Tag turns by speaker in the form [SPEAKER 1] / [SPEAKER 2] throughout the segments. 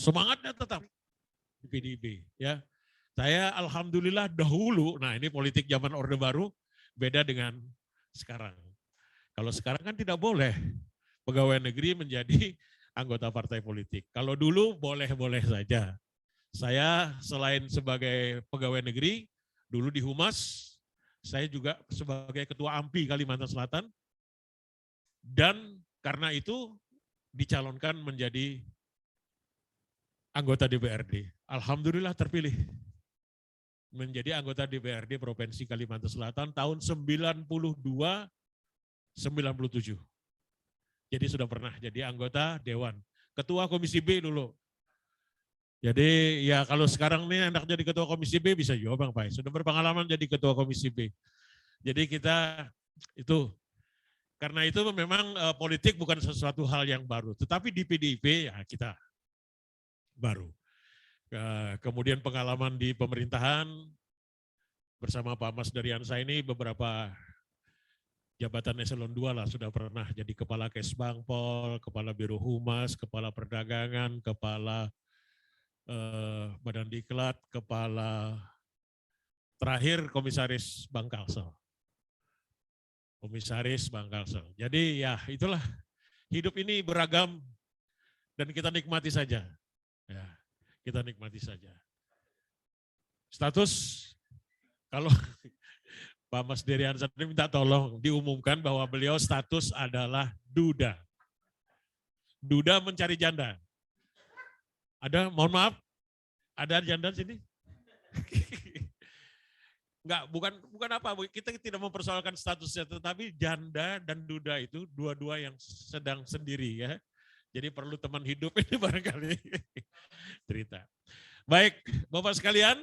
[SPEAKER 1] semangatnya tetap di PDIP ya. Saya alhamdulillah dahulu, nah ini politik zaman Orde Baru beda dengan sekarang. Kalau sekarang kan tidak boleh pegawai negeri menjadi anggota partai politik. Kalau dulu boleh-boleh saja. Saya selain sebagai pegawai negeri, dulu di Humas, saya juga sebagai ketua AMPI Kalimantan Selatan, dan karena itu dicalonkan menjadi anggota DPRD. Alhamdulillah terpilih menjadi anggota DPRD Provinsi Kalimantan Selatan tahun 92-97. Jadi sudah pernah jadi anggota Dewan. Ketua Komisi B dulu. Jadi ya kalau sekarang nih enak jadi Ketua Komisi B bisa juga Bang Pai. Sudah berpengalaman jadi Ketua Komisi B. Jadi kita itu, karena itu memang politik bukan sesuatu hal yang baru. Tetapi di PDIP ya kita baru. Kemudian pengalaman di pemerintahan bersama Pak Mas Daryansa ini beberapa jabatan eselon 2 lah, sudah pernah jadi kepala Kesbangpol, kepala Biro Humas, kepala Perdagangan, kepala Badan Diklat, kepala terakhir Komisaris Bank Kalsel. Komisaris Bank Kalsel. Jadi ya itulah, hidup ini beragam dan kita nikmati saja. Ya. Kita nikmati saja. Status, kalau Pak Mas Daryansa minta tolong diumumkan bahwa beliau status adalah duda. Duda mencari janda. Ada, mohon maaf, ada janda di sini? Enggak, bukan apa, kita tidak mempersoalkan statusnya, tetapi janda dan duda itu dua-dua yang sedang sendiri ya. Jadi perlu teman hidup ini barangkali cerita. Baik, Bapak sekalian,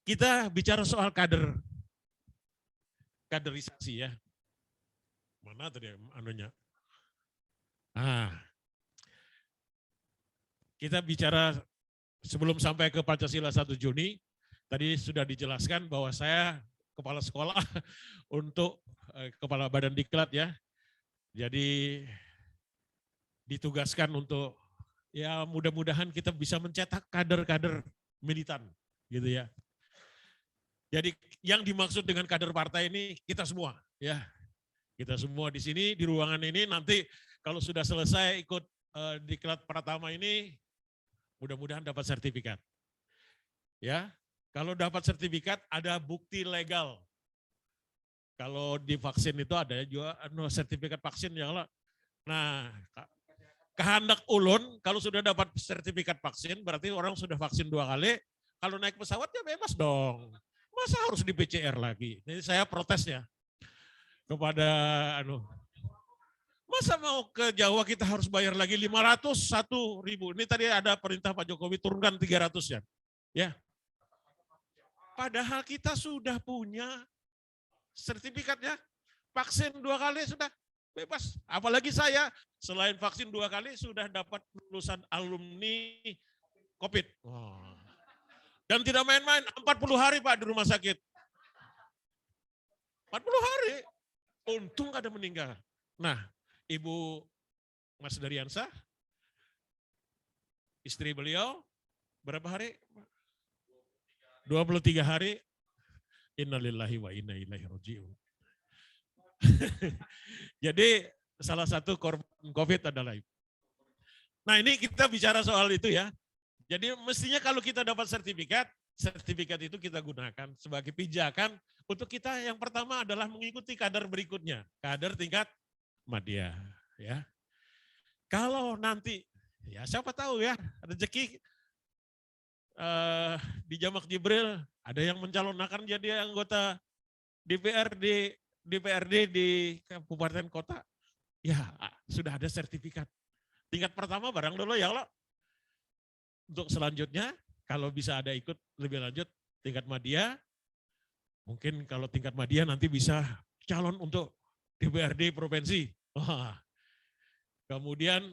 [SPEAKER 1] kita bicara soal kaderisasi ya. Mana tadi anunya? Kita bicara sebelum sampai ke Pancasila 1 Juni, tadi sudah dijelaskan bahwa saya kepala sekolah untuk kepala Badan Diklat ya. Jadi ditugaskan untuk ya mudah-mudahan kita bisa mencetak kader-kader militan gitu ya. Jadi yang dimaksud dengan kader partai ini kita semua ya. Kita semua di sini di ruangan ini nanti kalau sudah selesai ikut Diklat Pratama ini mudah-mudahan dapat sertifikat. Ya. Kalau dapat sertifikat ada bukti legal. Kalau di vaksin itu ada juga sertifikat vaksin yang nah, kehendak ulun, kalau sudah dapat sertifikat vaksin, berarti orang sudah vaksin 2 kali, kalau naik pesawat ya bebas dong. Masa harus di PCR lagi? Jadi saya protes ya kepada masa mau ke Jawa kita harus bayar lagi 501.000. Ini tadi ada perintah Pak Jokowi turunkan 300 ya. Ya. Padahal kita sudah punya sertifikatnya, vaksin 2 kali sudah bebas. Apalagi saya selain vaksin 2 kali sudah dapat lulusan alumni COVID. Dan tidak main-main, 40 hari Pak di rumah sakit. 40 hari. Untung ada meninggal. Nah, Ibu Mas Daryansa, istri beliau, berapa hari? 23 hari. Innalillahi wa inna ilaihi raji'un. Jadi salah satu korban COVID adalah ibu. Nah ini kita bicara soal itu ya. Jadi mestinya kalau kita dapat sertifikat itu kita gunakan sebagai pijakan untuk kita yang pertama adalah mengikuti kader berikutnya. Kader tingkat madya. Ya. Kalau nanti, ya siapa tahu ya, rezeki di Jamak Jibril ada yang mencalonkan jadi anggota DPRD di kabupaten kota, ya sudah ada sertifikat. Tingkat pertama barang dulu ya Allah. Untuk selanjutnya, kalau bisa ada ikut lebih lanjut tingkat madya, mungkin kalau tingkat madya nanti bisa calon untuk DPRD provinsi. Kemudian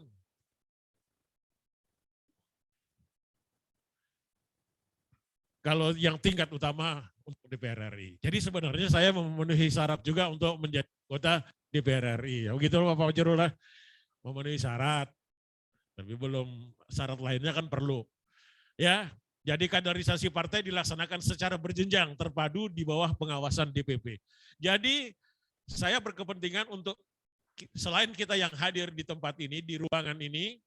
[SPEAKER 1] kalau yang tingkat utama untuk DPR RI. Jadi sebenarnya saya memenuhi syarat juga untuk menjadi anggota DPR RI. Begitu Bapak Jarul, memenuhi syarat. Tapi belum, syarat lainnya kan perlu. Ya, jadi kaderisasi partai dilaksanakan secara berjenjang, terpadu di bawah pengawasan DPP. Jadi saya berkepentingan untuk selain kita yang hadir di tempat ini, di ruangan ini,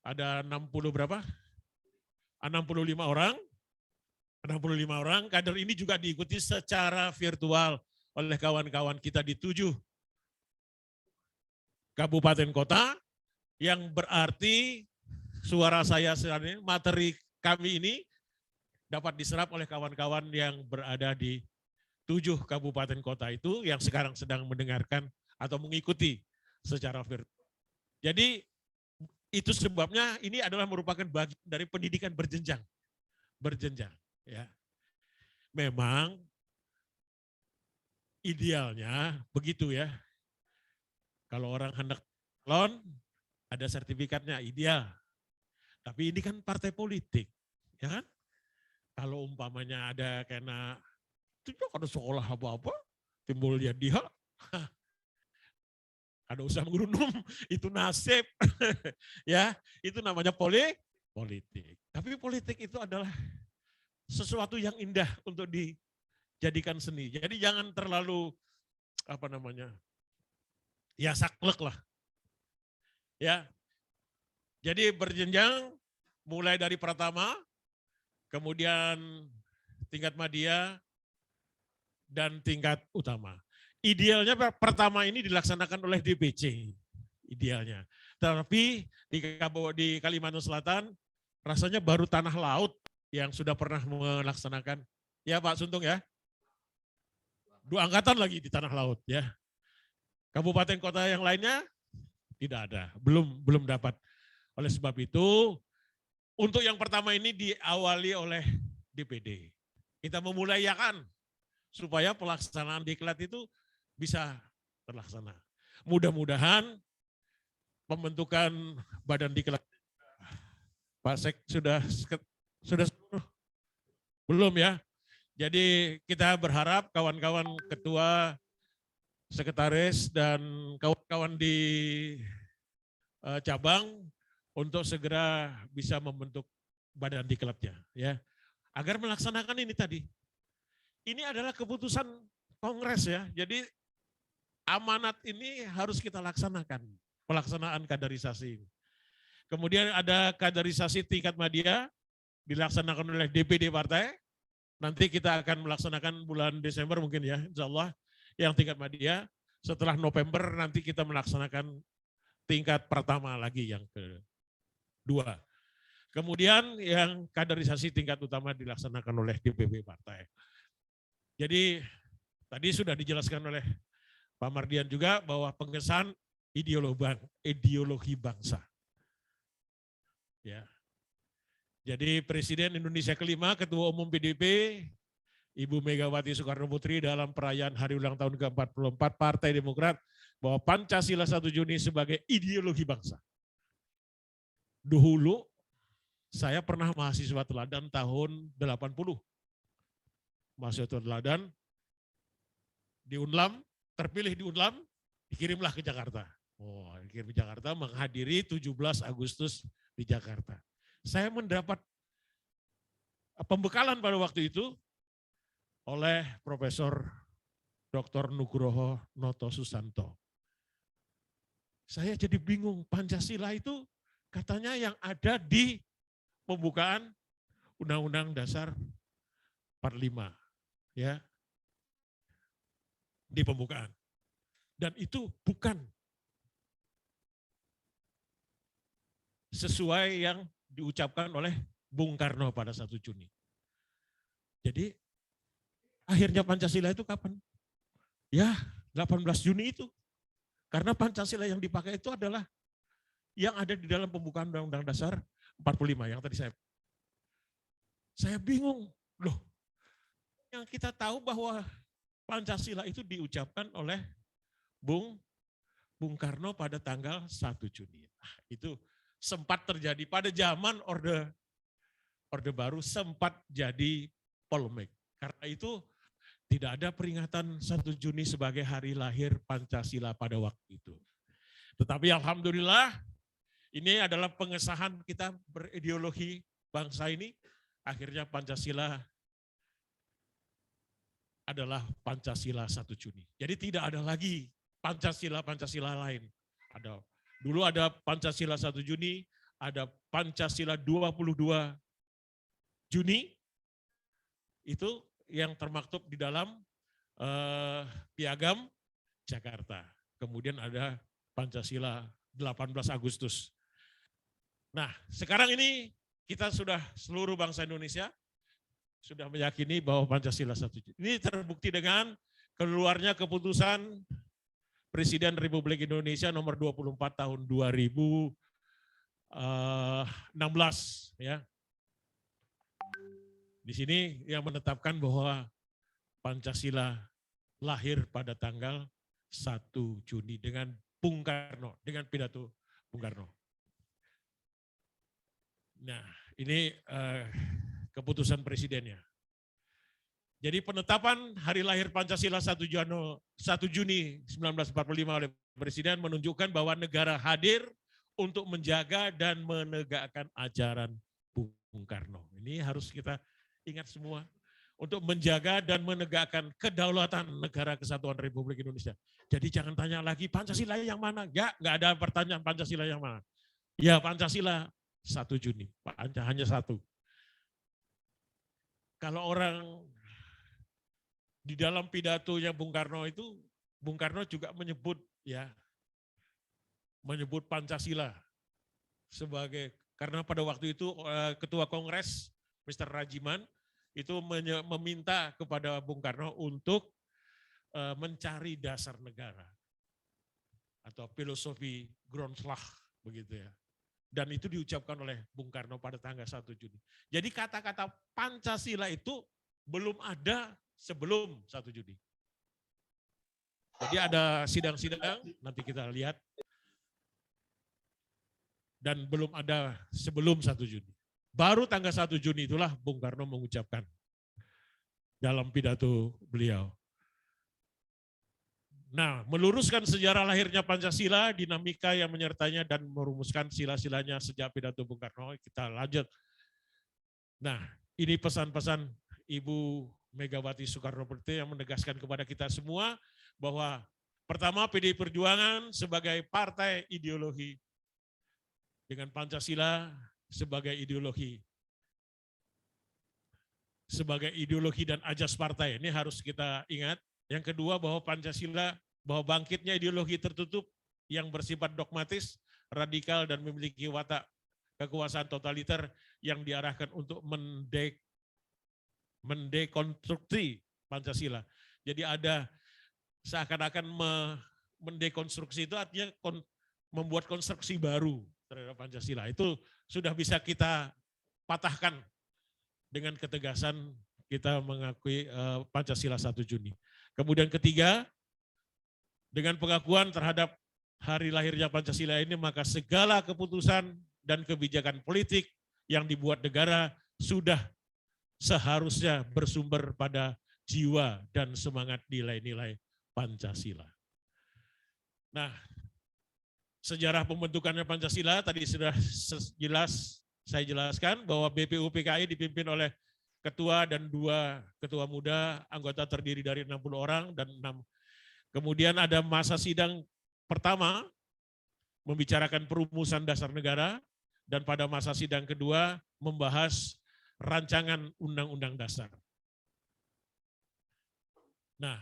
[SPEAKER 1] ada 60 berapa? 65 orang. 65 orang, kader ini juga diikuti secara virtual oleh kawan-kawan kita di 7 kabupaten kota, yang berarti suara saya sebenarnya, materi kami ini dapat diserap oleh kawan-kawan yang berada di 7 kabupaten kota itu yang sekarang sedang mendengarkan atau mengikuti secara virtual. Jadi itu sebabnya ini adalah merupakan bagian dari pendidikan berjenjang. Ya. Memang idealnya begitu ya. Kalau orang hendak calon ada sertifikatnya ideal. Tapi ini kan partai politik, ya kan? Kalau umpamanya ada karena itu ada sekolah apa-apa, timbul dia, ada usaha merunum, itu nasib. Ya, itu namanya politik. Tapi politik itu adalah sesuatu yang indah untuk dijadikan seni. Jadi jangan terlalu ya saklek lah. Ya. Jadi berjenjang mulai dari pertama, kemudian tingkat madya dan tingkat utama. Idealnya pertama ini dilaksanakan oleh DPC, idealnya. Tapi di Kalimantan Selatan rasanya baru Tanah Laut yang sudah pernah melaksanakan, ya Pak Suntung ya, 2 angkatan lagi di Tanah Laut ya. Kabupaten kota yang lainnya tidak ada, belum dapat. Oleh sebab itu, untuk yang pertama ini diawali oleh DPD. Kita memulayakan supaya pelaksanaan diklat itu bisa terlaksana. Mudah-mudahan pembentukan badan diklat, Pak Sek sudah belum ya. Jadi kita berharap kawan-kawan ketua, sekretaris dan kawan-kawan di cabang untuk segera bisa membentuk badan diklatnya ya. Agar melaksanakan ini tadi. Ini adalah keputusan Kongres ya. Jadi amanat ini harus kita laksanakan, pelaksanaan kaderisasi ini. Kemudian ada kaderisasi tingkat madya dilaksanakan oleh DPD partai. Nanti kita akan melaksanakan bulan Desember mungkin ya, insya Allah yang tingkat madya. Setelah November nanti kita melaksanakan tingkat pertama lagi yang kedua. Kemudian yang kaderisasi tingkat utama dilaksanakan oleh DPP partai. Jadi tadi sudah dijelaskan oleh Pak Mardian juga bahwa pengesahan ideologi bangsa. Ya. Jadi Presiden Indonesia kelima, Ketua Umum PDIP, Ibu Megawati Soekarno Putri dalam perayaan hari ulang tahun ke-44 Partai Demokrat bahwa Pancasila 1 Juni sebagai ideologi bangsa. Dahulu saya pernah mahasiswa teladan tahun 80. Mahasiswa teladan di Unlam, terpilih di Unlam, dikirimlah ke Jakarta. Dikirim ke Jakarta menghadiri 17 Agustus di Jakarta. Saya mendapat pembekalan pada waktu itu oleh Profesor Dr. Nugroho Noto Susanto. Saya jadi bingung, Pancasila itu katanya yang ada di pembukaan Undang-Undang Dasar 45 ya. Di pembukaan. Dan itu bukan sesuai yang diucapkan oleh Bung Karno pada 1 Juni. Jadi akhirnya Pancasila itu kapan? Ya 18 Juni itu. Karena Pancasila yang dipakai itu adalah yang ada di dalam pembukaan Undang-Undang Dasar 45 yang tadi saya bingung. Loh, yang kita tahu bahwa Pancasila itu diucapkan oleh Bung Karno pada tanggal 1 Juni. Itu sempat terjadi pada zaman Orde Baru, sempat jadi polemik. Karena itu tidak ada peringatan 1 Juni sebagai hari lahir Pancasila pada waktu itu. Tetapi alhamdulillah Ini adalah pengesahan kita berideologi bangsa ini, akhirnya Pancasila adalah Pancasila 1 Juni. Jadi tidak ada lagi Pancasila lain. Dulu ada Pancasila 1 Juni, ada Pancasila 22 Juni, itu yang termaktub di dalam Piagam Jakarta. Kemudian ada Pancasila 18 Agustus. Nah, sekarang ini kita sudah seluruh bangsa Indonesia sudah meyakini bahwa Pancasila 1 Juni. Ini terbukti dengan keluarnya keputusan Presiden Republik Indonesia nomor 24 tahun 2016 ya. Di sini yang menetapkan bahwa Pancasila lahir pada tanggal 1 Juni dengan Bung Karno, dengan pidato Bung Karno. Nah, ini keputusan presidennya. Jadi penetapan hari lahir Pancasila 1 Juni 1945 oleh Presiden menunjukkan bahwa negara hadir untuk menjaga dan menegakkan ajaran Bung Karno. Ini harus kita ingat semua. Untuk menjaga dan menegakkan kedaulatan negara kesatuan Republik Indonesia. Jadi jangan tanya lagi Pancasila yang mana. Ya, nggak ada pertanyaan Pancasila yang mana. Ya, Pancasila 1 Juni, hanya satu. Kalau orang di dalam pidatonya Bung Karno itu, Bung Karno juga menyebut Pancasila sebagai, karena pada waktu itu Ketua Kongres Mr. Rajiman itu meminta kepada Bung Karno untuk mencari dasar negara atau filosofi Grondslag begitu ya. Dan itu diucapkan oleh Bung Karno pada tanggal 1 Juni. Jadi kata-kata Pancasila itu belum ada sebelum 1 Juni. Jadi ada sidang-sidang, nanti kita lihat. Dan belum ada sebelum 1 Juni. Baru tanggal 1 Juni itulah Bung Karno mengucapkan dalam pidato beliau. Nah, meluruskan sejarah lahirnya Pancasila, dinamika yang menyertainya dan merumuskan sila-silanya sejak pidato Bung Karno, kita lanjut. Nah, ini pesan-pesan Ibu Megawati Soekarno-Putri yang menegaskan kepada kita semua bahwa pertama PDI Perjuangan sebagai partai ideologi dengan Pancasila sebagai ideologi dan ajas partai. Ini harus kita ingat. Yang kedua bahwa Pancasila, bahwa bangkitnya ideologi tertutup yang bersifat dogmatis, radikal dan memiliki watak kekuasaan totaliter yang diarahkan untuk mendekonstruksi Pancasila. Jadi ada seakan-akan mendekonstruksi itu artinya membuat konstruksi baru terhadap Pancasila. Itu sudah bisa kita patahkan dengan ketegasan kita mengakui Pancasila 1 Juni. Kemudian ketiga, dengan pengakuan terhadap hari lahirnya Pancasila ini, maka segala keputusan dan kebijakan politik yang dibuat negara sudah seharusnya bersumber pada jiwa dan semangat nilai-nilai Pancasila. Nah, sejarah pembentukannya Pancasila tadi sudah jelas saya jelaskan bahwa BPUPKI dipimpin oleh ketua dan 2 ketua muda, anggota terdiri dari 60 orang dan 6. Kemudian ada masa sidang pertama membicarakan perumusan dasar negara dan pada masa sidang kedua membahas rancangan undang-undang dasar. Nah,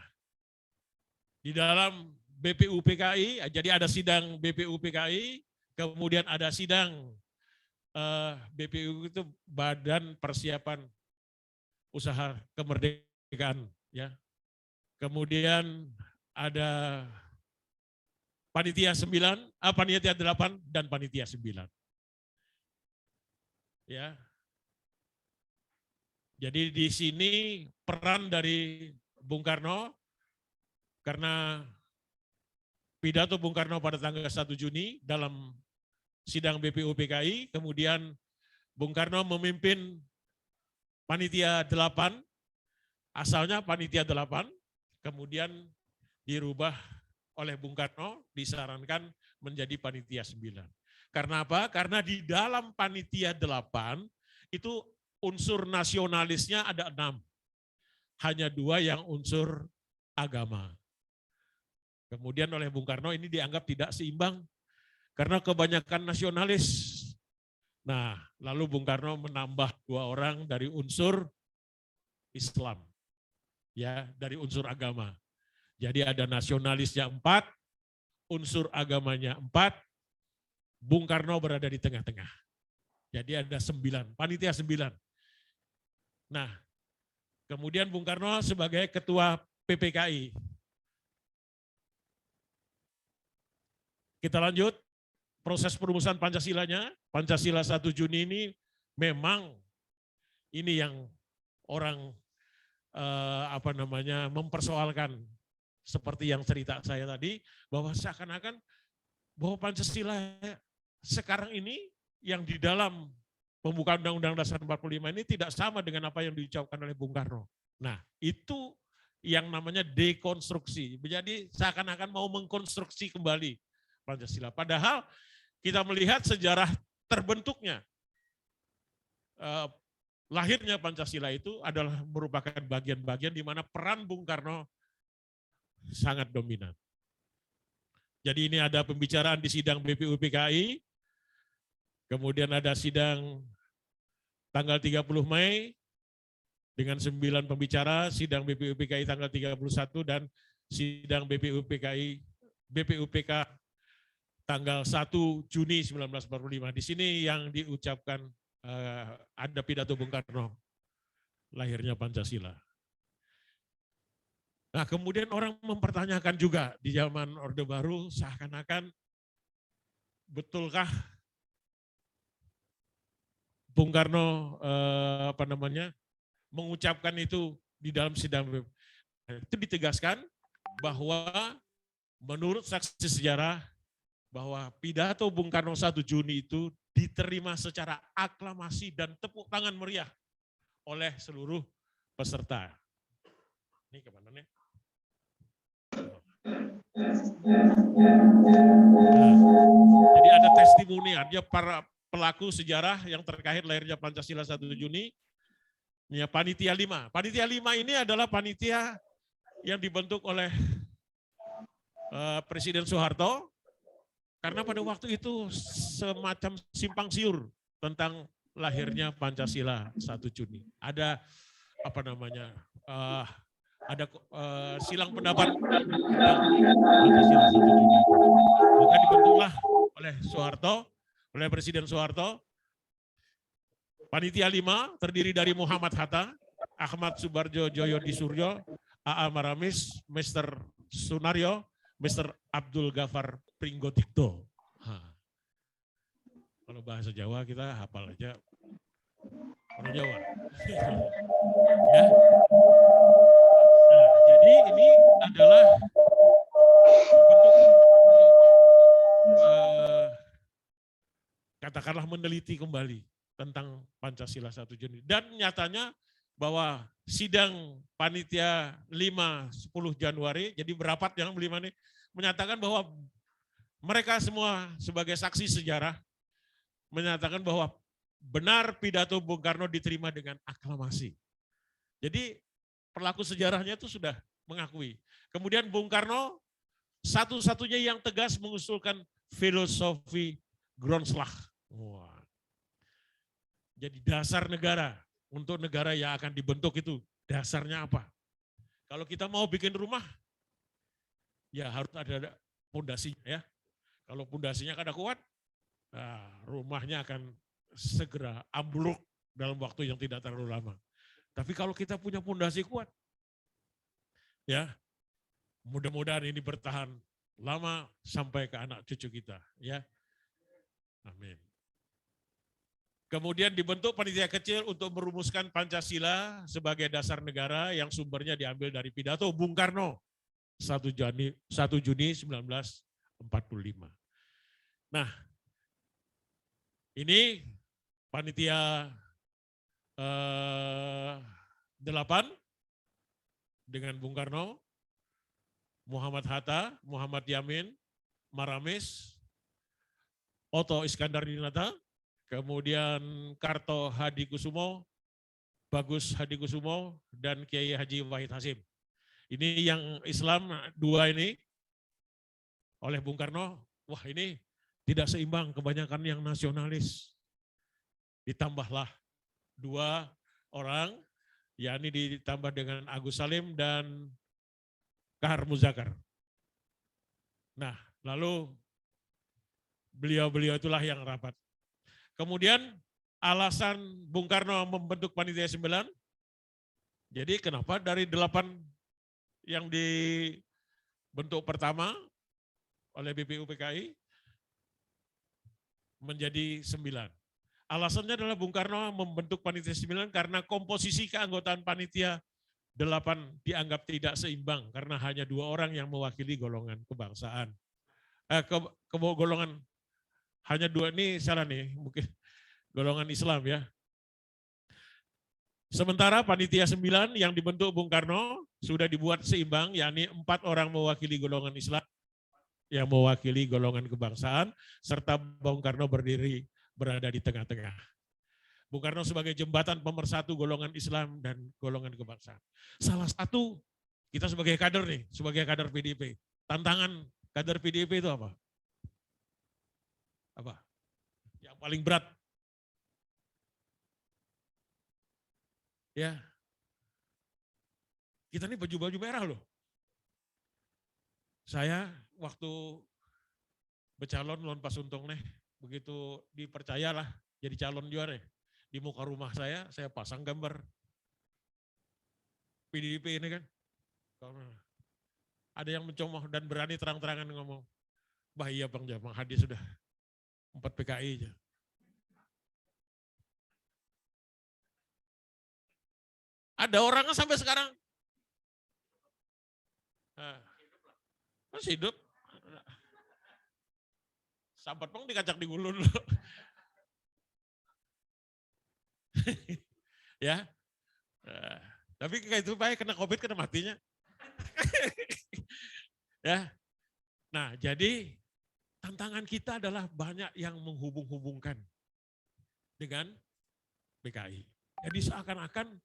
[SPEAKER 1] di dalam BPUPKI, jadi ada sidang BPUPKI, kemudian ada sidang BPU itu Badan Persiapan Usaha Kemerdekaan, ya. Kemudian ada panitia 9, panitia 8 dan panitia 9. Ya. Jadi di sini peran dari Bung Karno karena pidato Bung Karno pada tanggal 1 Juni dalam sidang BPUPKI, kemudian Bung Karno memimpin panitia 8, asalnya panitia 8, kemudian dirubah oleh Bung Karno, disarankan menjadi panitia 9. Karena apa? Karena di dalam panitia 8 itu unsur nasionalisnya ada 6. Hanya 2 yang unsur agama. Kemudian oleh Bung Karno ini dianggap tidak seimbang karena kebanyakan nasionalis. Nah, lalu Bung Karno menambah 2 orang dari unsur Islam, ya, dari unsur agama. Jadi ada nasionalisnya 4, unsur agamanya 4, Bung Karno berada di tengah-tengah. Jadi ada 9, panitia 9. Nah, kemudian Bung Karno sebagai ketua PPKI. Kita lanjut, proses perumusan Pancasilanya. Pancasila 1 Juni ini memang ini yang orang mempersoalkan, seperti yang cerita saya tadi, bahwa seakan-akan bahwa Pancasila sekarang ini yang di dalam pembukaan Undang-Undang Dasar 45 ini tidak sama dengan apa yang diucapkan oleh Bung Karno. Nah, itu yang namanya dekonstruksi. Jadi seakan-akan mau mengkonstruksi kembali Pancasila. Padahal kita melihat sejarah terbentuknya, lahirnya Pancasila itu adalah merupakan bagian-bagian di mana peran Bung Karno sangat dominan. Jadi ini ada pembicaraan di sidang BPUPKI, kemudian ada sidang tanggal 30 Mei dengan 9 pembicara, sidang BPUPKI tanggal 31 dan sidang BPUPK tanggal 1 Juni 1945. Di sini yang diucapkan ada pidato Bung Karno, lahirnya Pancasila. Nah, kemudian orang mempertanyakan juga di zaman Orde Baru, seakan-akan betulkah Bung Karno mengucapkan itu di dalam sidang. Itu ditegaskan bahwa menurut saksi sejarah bahwa pidato Bung Karno 1 Juni itu diterima secara aklamasi dan tepuk tangan meriah oleh seluruh peserta. Ini kemana nih? Nah, jadi ada testimoni, artinya para pelaku sejarah yang terkait lahirnya Pancasila 1 Juni, ya, panitia 5. Panitia 5 ini adalah panitia yang dibentuk oleh Presiden Soeharto, karena pada waktu itu semacam simpang siur tentang lahirnya Pancasila 1 Juni. Ada ada silang pendapat tentang Pancasila 1 Juni. Maka dibentuklah oleh Soeharto, oleh Presiden Soeharto, panitia 5 terdiri dari Muhammad Hatta, Ahmad Subarjo Joyo Disuryo, A.A. Maramis, Mr. Sunaryo, Mr. Abdul Ghafar Pringgotikto. Kalau bahasa Jawa kita hafal aja orang Jawa. Ya. Nah, jadi ini adalah bentuk katakanlah meneliti kembali tentang Pancasila 1 Juni. Dan nyatanya bahwa sidang panitia 5-10 Januari, jadi berapat yang 5 nih, menyatakan bahwa mereka semua sebagai saksi sejarah menyatakan bahwa benar pidato Bung Karno diterima dengan aklamasi. Jadi pelaku sejarahnya itu sudah mengakui. Kemudian Bung Karno satu-satunya yang tegas mengusulkan filosofi Grondslag. Wah. Jadi dasar negara, untuk negara yang akan dibentuk itu dasarnya apa? Kalau kita mau bikin rumah, ya harus ada pondasinya ya. Kalau pondasinya kada kuat, nah, rumahnya akan segera ambruk dalam waktu yang tidak terlalu lama. Tapi kalau kita punya pondasi kuat, ya mudah-mudahan ini bertahan lama sampai ke anak cucu kita, ya. Amin. Kemudian dibentuk panitia kecil untuk merumuskan Pancasila sebagai dasar negara yang sumbernya diambil dari pidato Bung Karno 1 Juni 1945. Nah, ini panitia 8 dengan Bung Karno, Muhammad Hatta, Muhammad Yamin, Maramis, Oto Iskandar Dinata, kemudian Karto Hadi Kusumo, Bagus Hadi Kusumo, dan Kiai Haji Wahid Hasim. Ini yang Islam dua ini oleh Bung Karno, wah ini tidak seimbang, kebanyakan yang nasionalis. Ditambahlah dua orang, yakni ditambah dengan Agus Salim dan Kahar Muzakar. Nah, lalu beliau-beliau itulah yang rapat. Kemudian alasan Bung Karno membentuk Panitia 9, jadi kenapa dari 8 yang dibentuk pertama oleh BPU PKI menjadi 9. Alasannya adalah Bung Karno membentuk Panitia 9 karena komposisi keanggotaan Panitia 8 dianggap tidak seimbang karena hanya 2 orang yang mewakili golongan kebangsaan. Golongan hanya 2 ini salah nih, mungkin golongan Islam ya. Sementara Panitia 9 yang dibentuk Bung Karno sudah dibuat seimbang, yakni 4 orang mewakili golongan Islam, yang mewakili golongan kebangsaan, serta Bung Karno berdiri berada di tengah-tengah. Bung Karno sebagai jembatan pemersatu golongan Islam dan golongan kebangsaan. Salah satu, kita sebagai kader nih, sebagai kader PDIP, tantangan kader PDIP itu apa? Apa? Yang paling berat. Ya, kita ini baju-baju merah loh. Saya waktu bercalon lawan Pak Suntong nih, begitu dipercayalah jadi calon juara, di muka rumah saya pasang gambar PDIP ini kan. Ada yang mencomot dan berani terang-terangan ngomong, bah iya Bang Jamang Hadi sudah 4 PKI aja. Ada orang sampai sekarang masih hidup. Sampat Bang dikacak di gulun loh. Ya. Tapi kayak itu baik kena Covid kena matinya. Ya. Nah, jadi tantangan kita adalah banyak yang menghubung-hubungkan dengan PKI. Jadi seakan-akan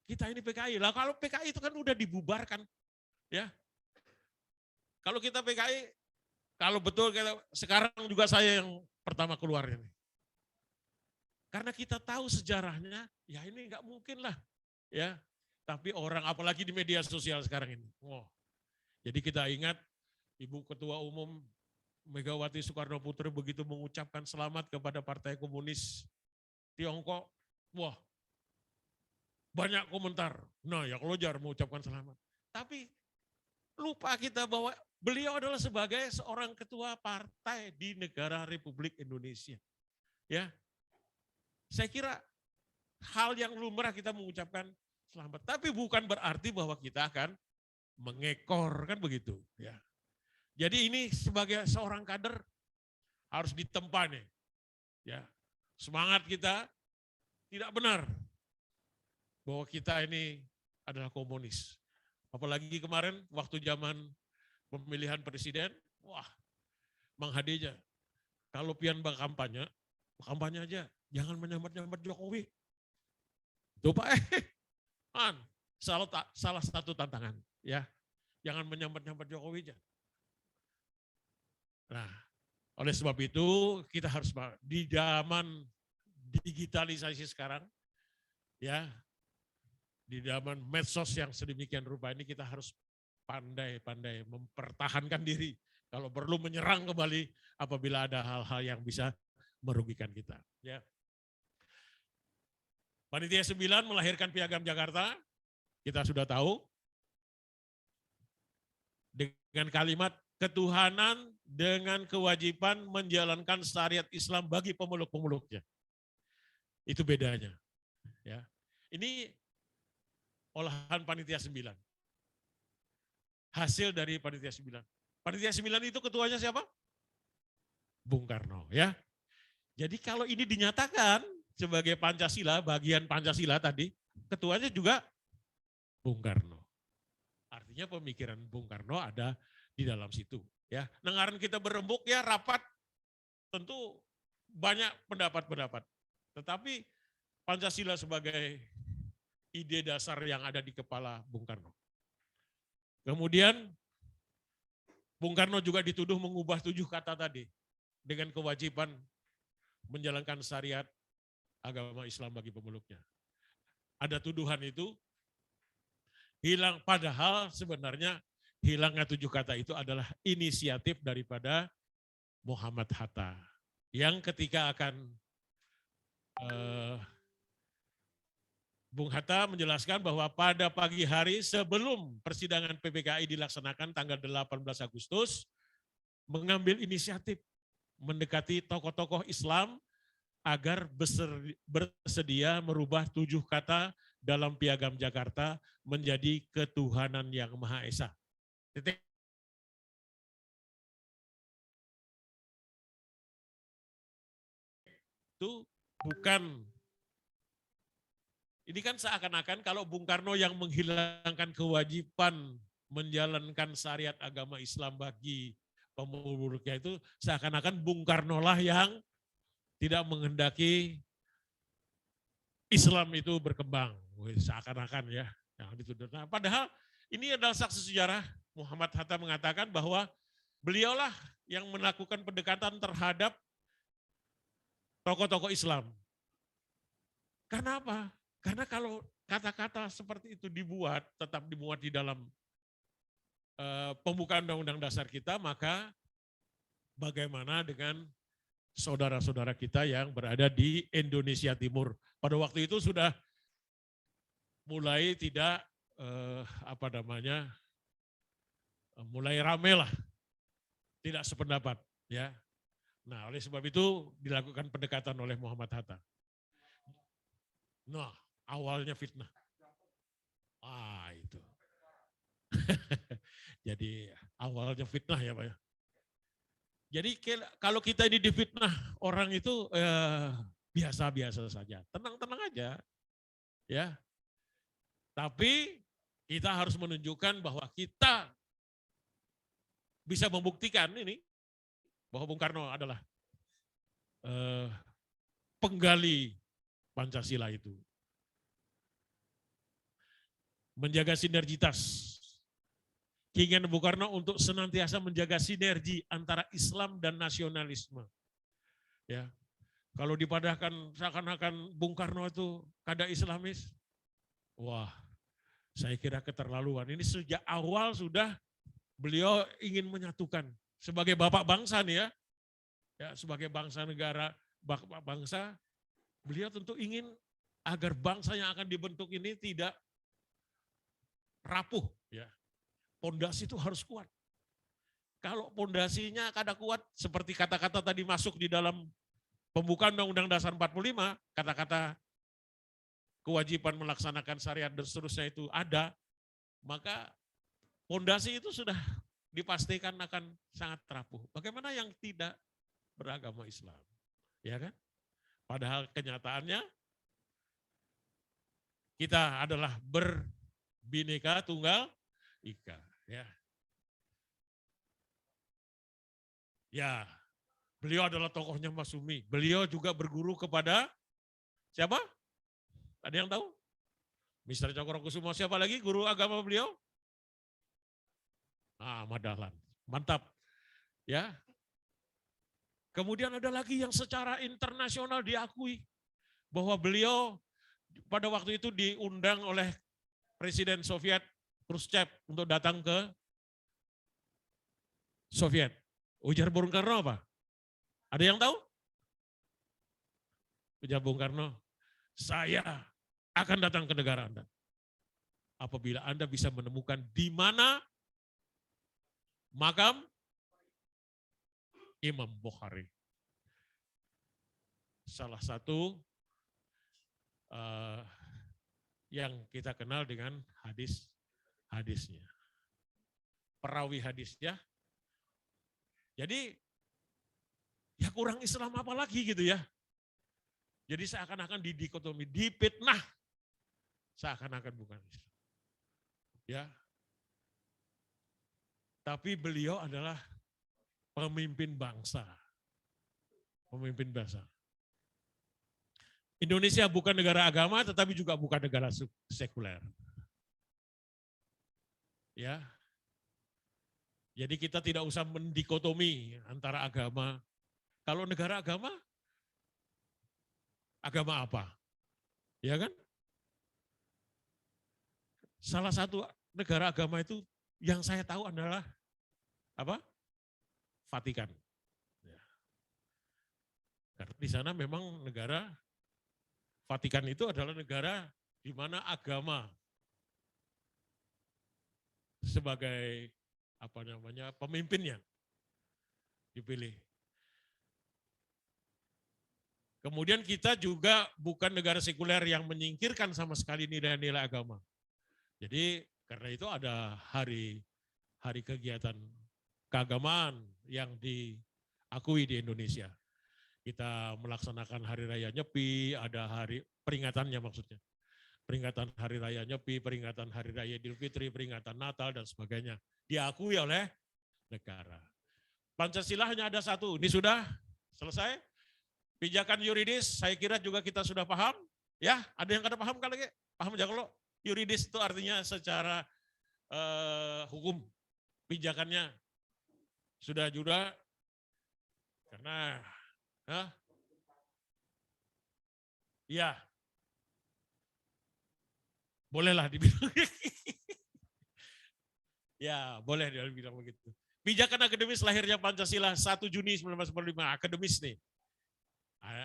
[SPEAKER 1] kita ini PKI. Lah kalau PKI itu kan udah dibubarkan. Ya. Kalau kita PKI, kalau betul sekarang juga saya yang pertama keluar ini. Karena kita tahu sejarahnya, ya ini nggak mungkin lah. Ya. Tapi orang apalagi di media sosial sekarang ini. Oh. Jadi kita ingat Ibu Ketua Umum Megawati Soekarno Putri begitu mengucapkan selamat kepada Partai Komunis Tiongkok. Wah, banyak komentar. Nah ya kelojar mengucapkan selamat. Tapi lupa kita bahwa beliau adalah sebagai seorang ketua partai di negara Republik Indonesia. Ya, saya kira hal yang lumrah kita mengucapkan selamat. Tapi bukan berarti bahwa kita akan mengekor, kan begitu. Ya. Jadi ini sebagai seorang kader harus ditempa nih. Ya. Semangat kita tidak benar bahwa kita ini adalah komunis. Apalagi kemarin waktu zaman pemilihan presiden, wah, Mang Hadi aja. Kalau pian bang kampanye aja, jangan menyambat-nyambat Jokowi. Tuh Pak, salah satu tantangan, ya, jangan menyambat-nyambat Jokowi aja. Nah, oleh sebab itu kita harus di zaman digitalisasi sekarang, ya, di zaman medsos yang sedemikian rupa ini kita harus pandai-pandai mempertahankan diri. Kalau perlu menyerang kembali apabila ada hal-hal yang bisa merugikan kita. Ya. Panitia 9 melahirkan Piagam Jakarta, kita sudah tahu. Dengan kalimat ketuhanan dengan kewajiban menjalankan syariat Islam bagi pemeluk-pemeluknya. Itu bedanya. Ya. Ini olahan Panitia 9. Hasil dari Panitia 9. Panitia 9 itu ketuanya siapa? Bung Karno, ya. Jadi kalau ini dinyatakan sebagai Pancasila, bagian Pancasila tadi, ketuanya juga Bung Karno. Artinya pemikiran Bung Karno ada di dalam situ, ya. Nengaran kita berembuk ya rapat, tentu banyak pendapat-pendapat. Tetapi Pancasila sebagai ide dasar yang ada di kepala Bung Karno. Kemudian Bung Karno juga dituduh mengubah 7 kata tadi dengan kewajiban menjalankan syariat agama Islam bagi pemeluknya. Ada tuduhan itu hilang, padahal sebenarnya hilangnya 7 kata itu adalah inisiatif daripada Muhammad Hatta. Yang ketika akan Bung Hatta menjelaskan bahwa pada pagi hari sebelum persidangan PPKI dilaksanakan tanggal 18 Agustus, mengambil inisiatif mendekati tokoh-tokoh Islam agar bersedia merubah 7 kata dalam Piagam Jakarta menjadi ketuhanan yang Maha Esa. Titik. Itu bukan, ini kan seakan-akan kalau Bung Karno yang menghilangkan kewajiban menjalankan syariat agama Islam bagi pemeluknya itu seakan-akan Bung Karno lah yang tidak menghendaki Islam itu berkembang. Seakan-akan ya. Yang dituduh. Nah, padahal ini adalah saksi sejarah. Muhammad Hatta mengatakan bahwa beliaulah yang melakukan pendekatan terhadap tokoh-tokoh Islam. Karena apa? Karena kalau kata-kata seperti itu dibuat, tetap dimuat di dalam pembukaan Undang-Undang Dasar kita, maka bagaimana dengan saudara-saudara kita yang berada di Indonesia Timur? Pada waktu itu sudah mulai tidak mulai rame lah, tidak sependapat, ya. Nah, oleh sebab itu dilakukan pendekatan oleh Muhammad Hatta. Nah, awalnya fitnah. Itu. Jadi awalnya fitnah ya Pak. Jadi kalau kita ini difitnah orang itu biasa-biasa saja, tenang-tenang aja, ya. Tapi kita harus menunjukkan bahwa kita bisa membuktikan ini bahwa Bung Karno adalah penggali Pancasila itu. Menjaga sinergitas. Keinginan Bung Karno untuk senantiasa menjaga sinergi antara Islam dan nasionalisme. Ya. Kalau dipadahkan seakan-akan Bung Karno itu kada Islamis, wah, saya kira keterlaluan. Ini sejak awal sudah beliau ingin menyatukan sebagai bapak bangsa nih ya sebagai bangsa negara, bapak bangsa, beliau tentu ingin agar bangsa yang akan dibentuk ini tidak rapuh, ya. Pondasi itu harus kuat. Kalau pondasinya kada kuat, seperti kata-kata tadi masuk di dalam pembukaan Undang-Undang Dasar 45, kata-kata kewajiban melaksanakan syariat dan seterusnya itu ada, maka pondasi itu sudah dipastikan akan sangat rapuh. Bagaimana yang tidak beragama Islam? Ya kan? Padahal kenyataannya kita adalah berbineka tunggal ika. Ya, beliau adalah tokohnya Mas Sumi. Beliau juga berguru kepada siapa? Ada yang tahu? Mr. Cokrokusumo, siapa lagi guru agama beliau? Ahmad Dahlan. Mantap. Ya. Kemudian ada lagi yang secara internasional diakui bahwa beliau pada waktu itu diundang oleh Presiden Soviet Khrushchev untuk datang ke Soviet. Ujar Bung Karno apa? Ada yang tahu? Ujar Bung Karno, saya akan datang ke negara Anda. Apabila Anda bisa menemukan di mana makam Imam Bukhari. Salah satu yang kita kenal dengan hadisnya. Perawi hadisnya. Jadi ya kurang Islam apa lagi gitu ya. Jadi seakan-akan didikotomi, dipitnah. Seakan-akan bukan Islam. Ya. Tapi beliau adalah pemimpin bangsa. Pemimpin bangsa. Indonesia bukan negara agama, tetapi juga bukan negara sekuler. Ya, jadi kita tidak usah mendikotomi antara agama. Kalau negara agama apa? Ya kan? Salah satu negara agama itu yang saya tahu adalah apa? Vatikan. Ya. Karena di sana memang negara Vatikan itu adalah negara di mana agama sebagai apa namanya pemimpinnya dipilih. Kemudian kita juga bukan negara sekuler yang menyingkirkan sama sekali nilai-nilai agama. Jadi karena itu ada hari kegiatan keagamaan yang diakui di Indonesia. Kita melaksanakan Hari Raya Nyepi, ada hari peringatannya maksudnya. Peringatan Hari Raya Nyepi, peringatan Hari Raya Idul Fitri, peringatan Natal dan sebagainya. Diakui oleh negara. Pancasila hanya ada satu, ini sudah selesai. Pijakan yuridis, saya kira juga kita sudah paham. Ya, ada yang kada paham kali? Paham aja kalau yuridis itu artinya secara hukum. Pijakannya sudah juga, karena ya, bolehlah dibilang. Ya, boleh dibilang begitu. Pijakan akademis lahirnya Pancasila 1 Juni 1945, akademis nih.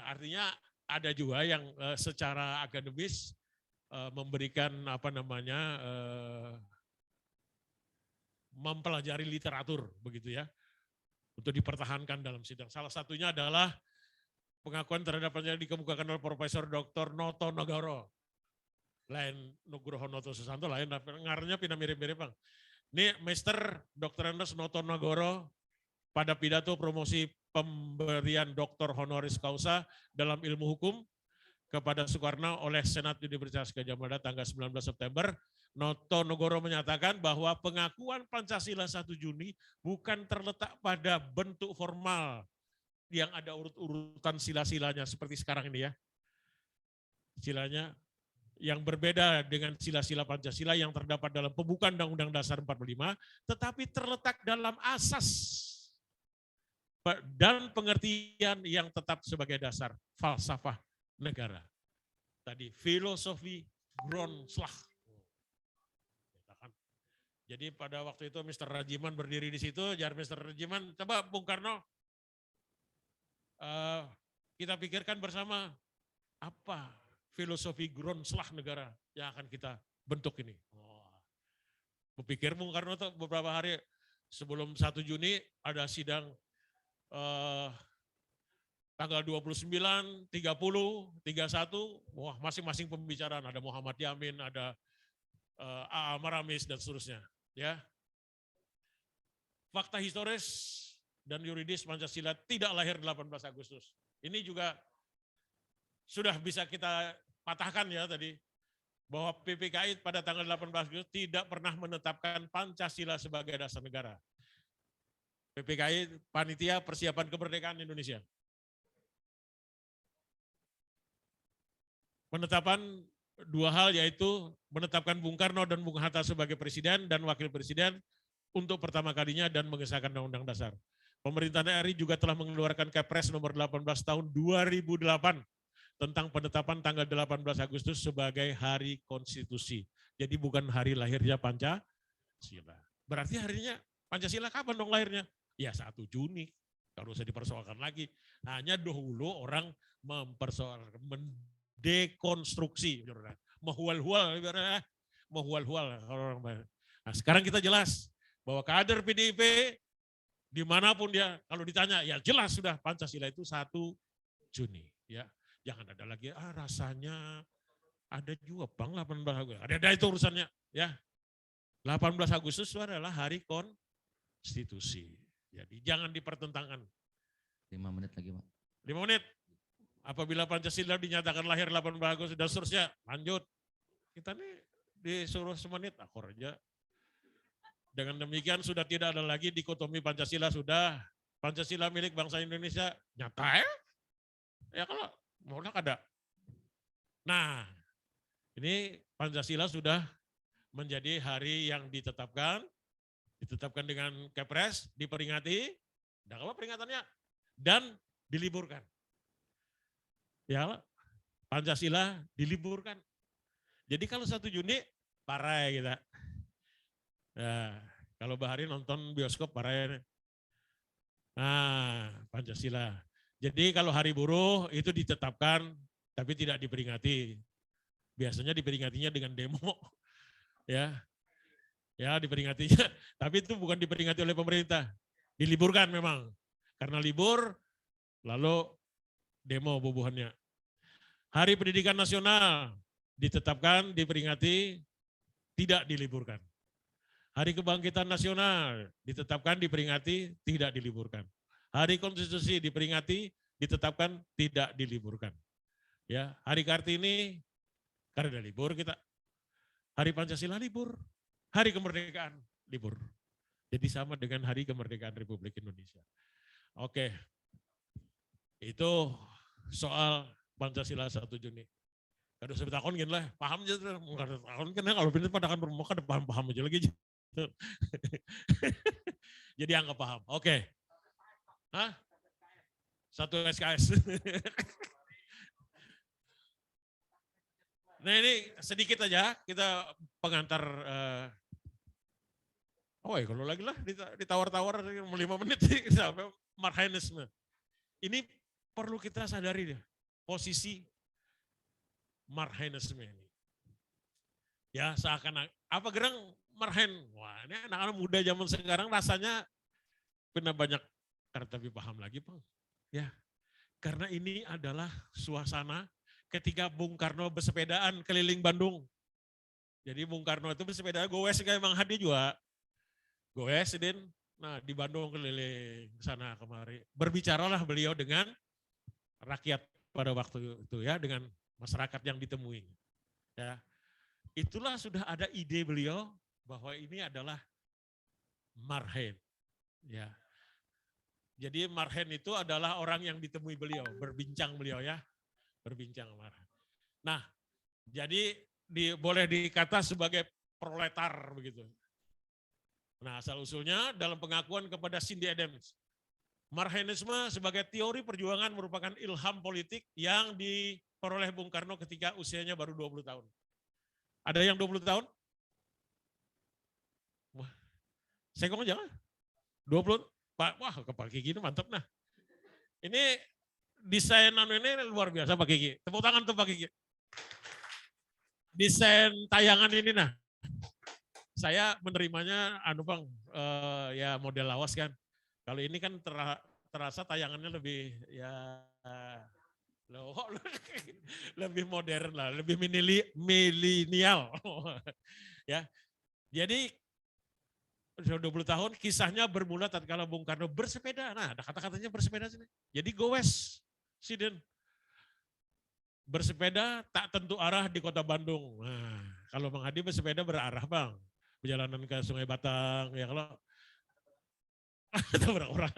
[SPEAKER 1] Artinya ada juga yang secara akademis memberikan apa namanya mempelajari literatur begitu ya untuk dipertahankan dalam sidang. Salah satunya adalah pengakuan terhadap Pancasila dikemukakan oleh Profesor Dr. Noto Nagoro. Lain Nugroho Noto Susanto, lain ngaranya pindah mirip-mirip Bang. Ini Mr. Dr. Andes Noto Nagoro pada pidato promosi pemberian Dr. Honoris Causa dalam ilmu hukum kepada Soekarno oleh Senat Universitas Gadjah Mada tanggal 19 September, Noto Nagoro menyatakan bahwa pengakuan Pancasila 1 Juni bukan terletak pada bentuk formal yang ada urut-urutan sila-silanya seperti sekarang ini ya. Silanya yang berbeda dengan sila-sila Pancasila yang terdapat dalam pembukaan Undang-Undang Dasar 45, tetapi terletak dalam asas dan pengertian yang tetap sebagai dasar falsafah negara. Tadi filosofi Grundslag. Jadi pada waktu itu Mr. Rajiman berdiri di situ, jar Mr. Rajiman, coba Bung Karno, kita pikirkan bersama apa filosofi Grundslag negara yang akan kita bentuk ini. Berpikir Bung Karno tuh beberapa hari sebelum 1 Juni ada sidang tanggal 29, 30, 31, wah masing-masing pembicaraan, ada Muhammad Yamin, ada A.A. Maramis dan seterusnya. Ya, fakta historis dan yuridis Pancasila tidak lahir 18 Agustus. Ini juga sudah bisa kita patahkan ya tadi, bahwa PPKI pada tanggal 18 Agustus tidak pernah menetapkan Pancasila sebagai dasar negara. PPKI Panitia Persiapan Kemerdekaan Indonesia. Penetapan dua hal, yaitu menetapkan Bung Karno dan Bung Hatta sebagai presiden dan wakil presiden untuk pertama kalinya dan mengesahkan Undang-Undang Dasar. Pemerintah RI juga telah mengeluarkan Kepres nomor 18 tahun 2008 tentang penetapan tanggal 18 Agustus sebagai hari konstitusi. Jadi bukan hari lahirnya Pancasila. Berarti harinya Pancasila kapan dong lahirnya? Ya 1 Juni. Kalau usah dipersoalkan lagi. Hanya dahulu orang mempersoalkan, mendekonstruksi. Mehual-hual. Nah, sekarang kita jelas bahwa kader PDIP dimanapun dia, kalau ditanya, ya jelas sudah Pancasila itu 1 Juni. Ya. Jangan ada lagi, rasanya ada juga Bang 18 Agustus. Ada itu urusannya. Ya. 18 Agustus itu adalah hari konstitusi. Jadi jangan dipertentangkan.
[SPEAKER 2] 5 menit lagi Pak.
[SPEAKER 1] 5 menit. Apabila Pancasila dinyatakan lahir 18 Agustus dan seterusnya, lanjut. Kita nih disuruh semenit, akor aja. Dengan demikian sudah tidak ada lagi dikotomi Pancasila, sudah. Pancasila milik bangsa Indonesia, nyata ya. Ya kalau produk ada. Nah, ini Pancasila sudah menjadi hari yang ditetapkan dengan Kepres, diperingati, dan apa peringatannya? Dan diliburkan. Ya, Pancasila diliburkan. Jadi kalau 1 Juni, parah kita. Nah, kalau Bahari nonton bioskop parah. Nah, Pancasila. Jadi kalau hari buruh itu ditetapkan, tapi tidak diperingati. Biasanya diperingatinya dengan demo. Ya diperingatinya. Tapi itu bukan diperingati oleh pemerintah. Diliburkan memang. Karena libur, lalu demo bubuhannya. Hari Pendidikan Nasional ditetapkan, diperingati, tidak diliburkan. Hari Kebangkitan Nasional ditetapkan, diperingati, tidak diliburkan. Hari Konstitusi diperingati, ditetapkan, tidak diliburkan. Ya, Hari Kartini karena libur kita. Hari Pancasila libur, Hari Kemerdekaan libur. Jadi sama dengan Hari Kemerdekaan Republik Indonesia. Oke, itu soal Pancasila 1 Juni. Kada usah bertakon gini lah, paham aja tuh. Kada takon kan kalau pindah pada kan bermuka ada paham aja lagi. Jadi anggap paham. Oke. Hah? 1 SKS. Nah ini sedikit aja kita pengantar. Oh ya kalau lagi lah ditawar-tawar 5 menit sampai marhainisme. Ini perlu kita sadari deh posisi marhainisme ini. Ya seakan apa gerang marhain. Wah ini anak-anak muda zaman sekarang rasanya benar banyak karena tapi paham lagi Bang. Ya karena ini adalah suasana ketika Bung Karno bersepedaan keliling Bandung. Jadi Bung Karno itu bersepeda goes kayak Bang Hadi juga. Goes Din. Nah di Bandung keliling sana kemari. Berbicaralah beliau dengan rakyat pada waktu itu ya, dengan masyarakat yang ditemui. Ya. Itulah sudah ada ide beliau bahwa ini adalah marhain. Ya. Jadi marhain itu adalah orang yang ditemui beliau, berbincang beliau ya. Berbincang marhain. Nah, jadi boleh dikata sebagai proletar begitu. Nah, asal usulnya dalam pengakuan kepada Cindy Adams. Marhainisme sebagai teori perjuangan merupakan ilham politik yang diperoleh Bung Karno ketika usianya baru 20 tahun. Ada yang 20 tahun? Wah, saya ngomong jangan. 20, wah Pak Kiki ini mantap nah. Ini desain ini luar biasa Pak Kiki. Tepuk tangan tuh Pak Kiki. Desain tayangan ini nah. Saya menerimanya Bang, ya model lawas kan. Kalau ini kan terasa tayangannya lebih ya lebih modern lah, lebih milenial. Ya. Jadi 20 tahun kisahnya bermula tatkala Bung Karno bersepeda. Nah, ada kata-katanya bersepeda sini. Jadi goes Siden. Bersepeda tak tentu arah di Kota Bandung. Nah, kalau Bang Hadi bersepeda berarah, Bang. Perjalanan ke Sungai Batang ya kalau orang.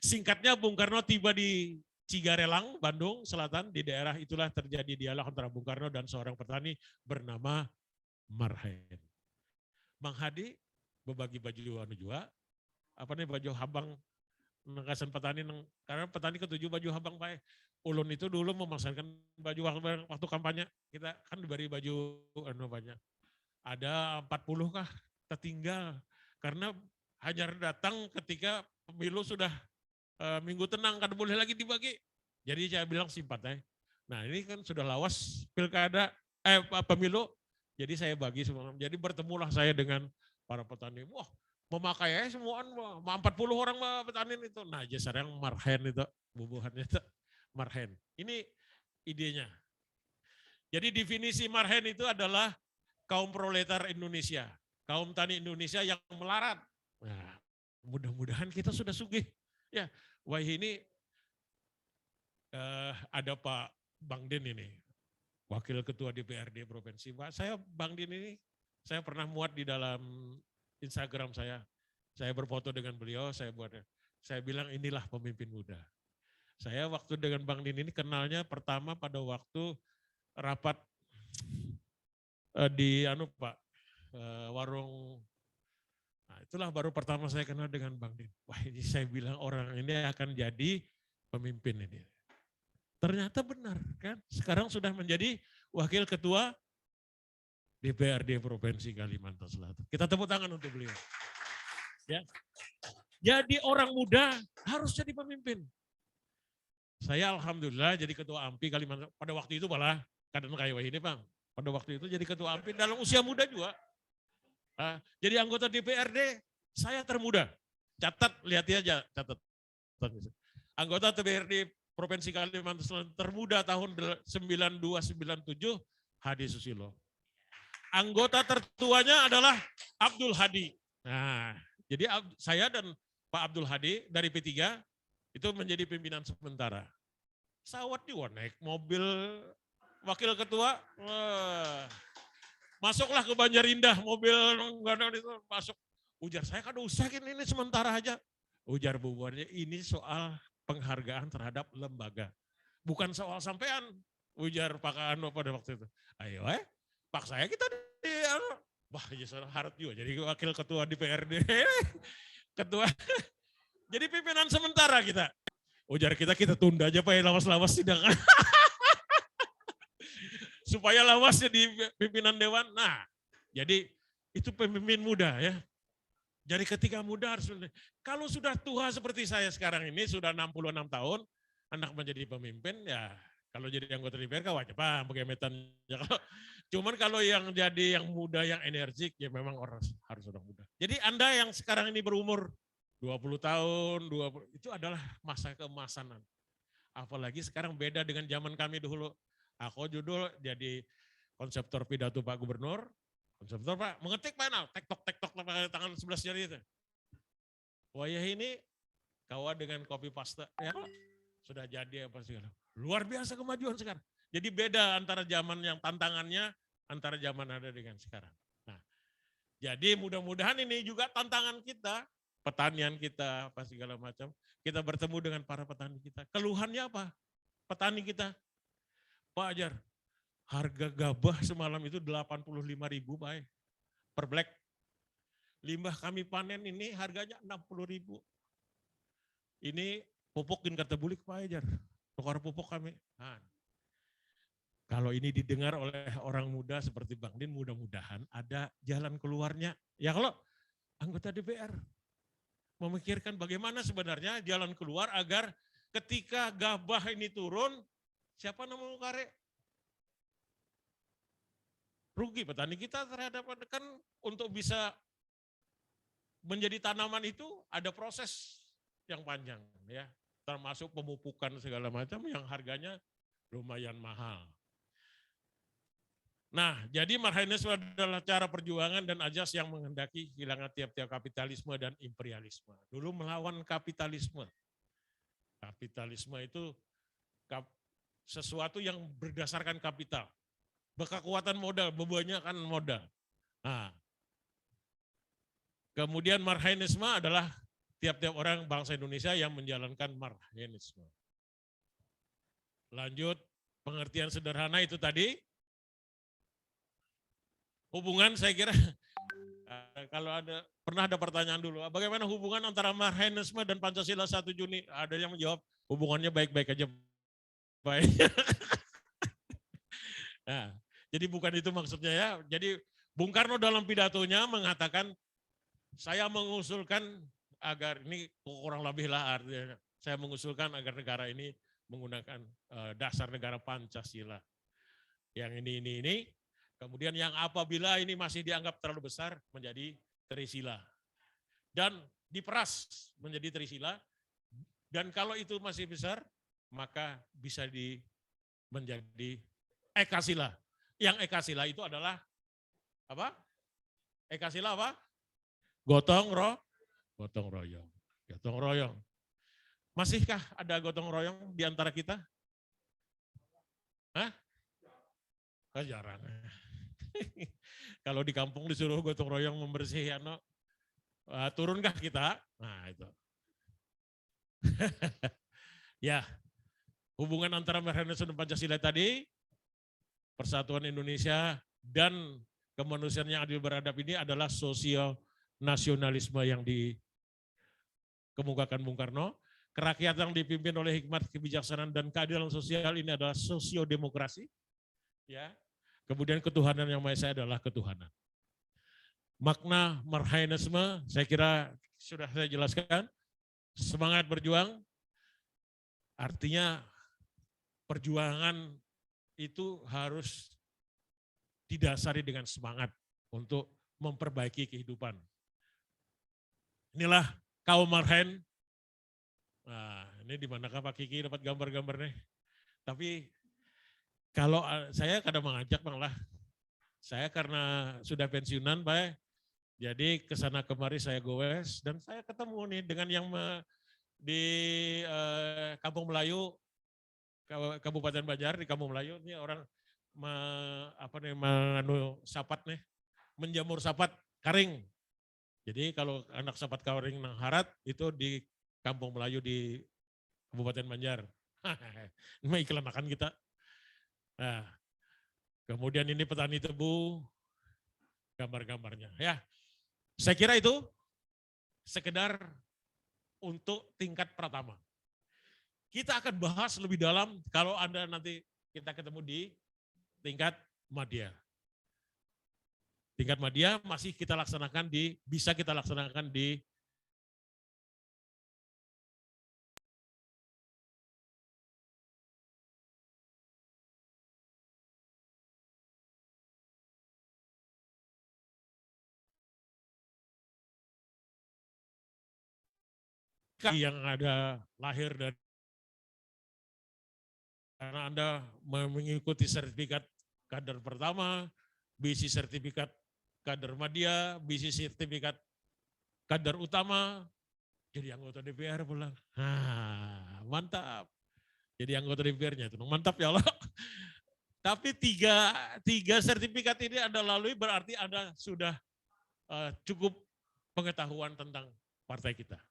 [SPEAKER 1] Singkatnya Bung Karno tiba di Cigarelang, Bandung Selatan. Di daerah itulah terjadi dialog antara Bung Karno dan seorang petani bernama Marhain. Bang Hadi berbagi baju juga, baju habang nengkasan petani, karena petani ketujuh baju habang Pak. Ulun itu dulu memasarkan baju waktu kampanye, kita kan diberi baju banyak. Ada 40 kah tertinggal, karena hanya datang ketika pemilu sudah minggu tenang, kan boleh lagi dibagi. Jadi saya bilang simpat ya. Nah ini kan sudah lawas pilkada, pemilu, jadi saya bagi semua. Jadi bertemulah saya dengan para petani. Wah memakai semuaan, 40 orang petani itu. Nah jasar yang marhen itu, bubuhannya itu marhen. Ini idenya. Jadi definisi marhen itu adalah kaum proletar Indonesia, kaum tani Indonesia yang melarat. Nah, mudah-mudahan kita sudah sugih. Ya, wah ini ada Pak Bang Din ini, Wakil Ketua DPRD Provinsi. Saya Bang Din ini, saya pernah muat di dalam Instagram saya. Saya berfoto dengan beliau, saya bilang inilah pemimpin muda. Saya waktu dengan Bang Din ini kenalnya pertama pada waktu rapat di Pak, warung. Nah, itulah baru pertama saya kenal dengan Bang Din. Wah, ini saya bilang orang ini akan jadi pemimpin ini. Ternyata benar kan. Sekarang sudah menjadi wakil ketua DPRD Provinsi Kalimantan Selatan. Kita tepuk tangan untuk beliau. Ya. Jadi orang muda harus jadi pemimpin. Saya alhamdulillah jadi ketua AMPI Kalimantan. Pada waktu itu malah kadang kayak ini Bang. Pada waktu itu jadi ketua AMPI dalam usia muda juga. Jadi anggota DPRD saya termuda. Catat, lihat aja catat. Anggota DPRD Provinsi Kalimantan Selatan termuda tahun 9297 Hadi Susilo. Anggota tertuanya adalah Abdul Hadi. Nah, jadi saya dan Pak Abdul Hadi dari P3 itu menjadi pimpinan sementara. Sawat juga naik mobil wakil ketua. Masuklah ke Banjarindah, mobil itu masuk. Ujar saya kan usahain ini sementara aja. Ujar bubuannya ini soal penghargaan terhadap lembaga. Bukan soal sampean. Ujar Pak Ano pada waktu itu. Ayo Pak saya kita di wah ya harap juga jadi wakil ketua DPRD. Ketua. Jadi pimpinan sementara kita. Ujar kita tunda aja Pak lawas-lawas sidang. Supaya lawas jadi pimpinan dewan. Nah, jadi itu pemimpin muda ya. Jadi ketika muda harus, kalau sudah tua seperti saya sekarang ini, sudah 66 tahun, anak menjadi pemimpin, ya kalau jadi anggota DPR wajib begemetan. Cuman kalau yang jadi yang muda, yang energik, ya memang orang harus sudah muda. Jadi Anda yang sekarang ini berumur 20 tahun, 20, itu adalah masa keemasan. Apalagi sekarang beda dengan zaman kami dulu. Aku judul jadi konseptor pidato Pak Gubernur, konseptor Pak, mengetik Pak Enal, tek-tok pakai tangan 11 jari itu. Wayah ini kawan dengan copy paste, ya sudah jadi apa segala. Luar biasa kemajuan sekarang. Jadi beda antara zaman yang tantangannya, antara zaman ada dengan sekarang. Nah, jadi mudah-mudahan ini juga tantangan kita, pertanian kita, apa segala macam. Kita bertemu dengan para petani kita. Keluhannya apa? Petani kita, Pak Ajar, harga gabah semalam itu 85.000 Pak per black. Limbah kami panen ini harganya 60.000. Ini pupuk kata bulik Pak Ajar. Tukar pupuk kami. Nah, kalau ini didengar oleh orang muda seperti Bang Din, mudah-mudahan ada jalan keluarnya. Ya kalau anggota DPR memikirkan bagaimana sebenarnya jalan keluar agar ketika gabah ini turun, siapa namanya kare? Rugi petani kita terhadap kan untuk bisa menjadi tanaman itu ada proses yang panjang ya, termasuk pemupukan segala macam yang harganya lumayan mahal. Nah, jadi marhaenisme adalah cara perjuangan dan ajas yang menghendaki hilangnya tiap-tiap kapitalisme dan imperialisme. Dulu melawan kapitalisme. Kapitalisme itu sesuatu yang berdasarkan kapital. Berkekuatan modal, kebanyakan modal. Nah, kemudian marhaenisme adalah tiap-tiap orang bangsa Indonesia yang menjalankan marhaenisme. Lanjut, pengertian sederhana itu tadi. Hubungan saya kira, kalau pernah ada pertanyaan dulu, bagaimana hubungan antara marhaenisme dan Pancasila 1 Juni? Ada yang menjawab, hubungannya baik-baik aja. Baik. Nah, jadi bukan itu maksudnya ya. Jadi Bung Karno dalam pidatonya mengatakan, saya mengusulkan agar, ini kurang lebih lah artinya, saya mengusulkan agar negara ini menggunakan dasar negara Pancasila. Yang ini. Kemudian yang apabila ini masih dianggap terlalu besar menjadi Trisila. Dan diperas menjadi Trisila. Dan kalau itu masih besar, maka bisa menjadi Ekasila. Yang Ekasila itu adalah apa? Ekasila apa? Gotong royong. Gotong royong. Masihkah ada gotong royong di antara kita? Hah? Jarang. Kalau di kampung disuruh gotong royong membersihkan, turunkah kita? Nah itu. Ya, hubungan antara Marhaenanisme dan Pancasila tadi, persatuan Indonesia dan kemanusiaan yang adil beradab ini adalah sosio-nasionalisme yang dikemukakan Bung Karno. Kerakyatan yang dipimpin oleh hikmat, kebijaksanaan, dan keadilan sosial ini adalah sosiodemokrasi. Ya. Kemudian ketuhanan yang Maha Esa adalah ketuhanan. Makna Marhaenanisme saya kira sudah saya jelaskan. Semangat berjuang, artinya perjuangan itu harus didasari dengan semangat untuk memperbaiki kehidupan. Inilah kaum Marhaen. Nah, ini di manakah Pak Kiki dapat gambar-gambarnya? Tapi kalau saya kadang mengajak malah, saya karena sudah pensiunan Pak, jadi kesana kemari saya goes dan saya ketemu nih dengan yang di Kampung Melayu, Kabupaten Banjar di Kampung Melayu, ini orang sapat nih, menjamur sapat karing. Jadi kalau anak sapat karing nang harat itu di Kampung Melayu di Kabupaten Banjar. Ini iklan makan kita. Nah, kemudian ini petani tebu, gambar-gambarnya. Ya, saya kira itu sekedar untuk tingkat pertama. Kita akan bahas lebih dalam kalau Anda nanti kita ketemu di tingkat madya. Tingkat madya masih kita laksanakan bisa kita laksanakan di yang ada lahir dari karena Anda mengikuti sertifikat kader pertama, BC sertifikat kader madya, BC sertifikat kader utama, jadi anggota DPR pulang. Mantap. Jadi anggota DPR-nya itu mantap ya Allah. Tapi tiga sertifikat ini Anda lalui berarti Anda sudah cukup pengetahuan tentang partai kita.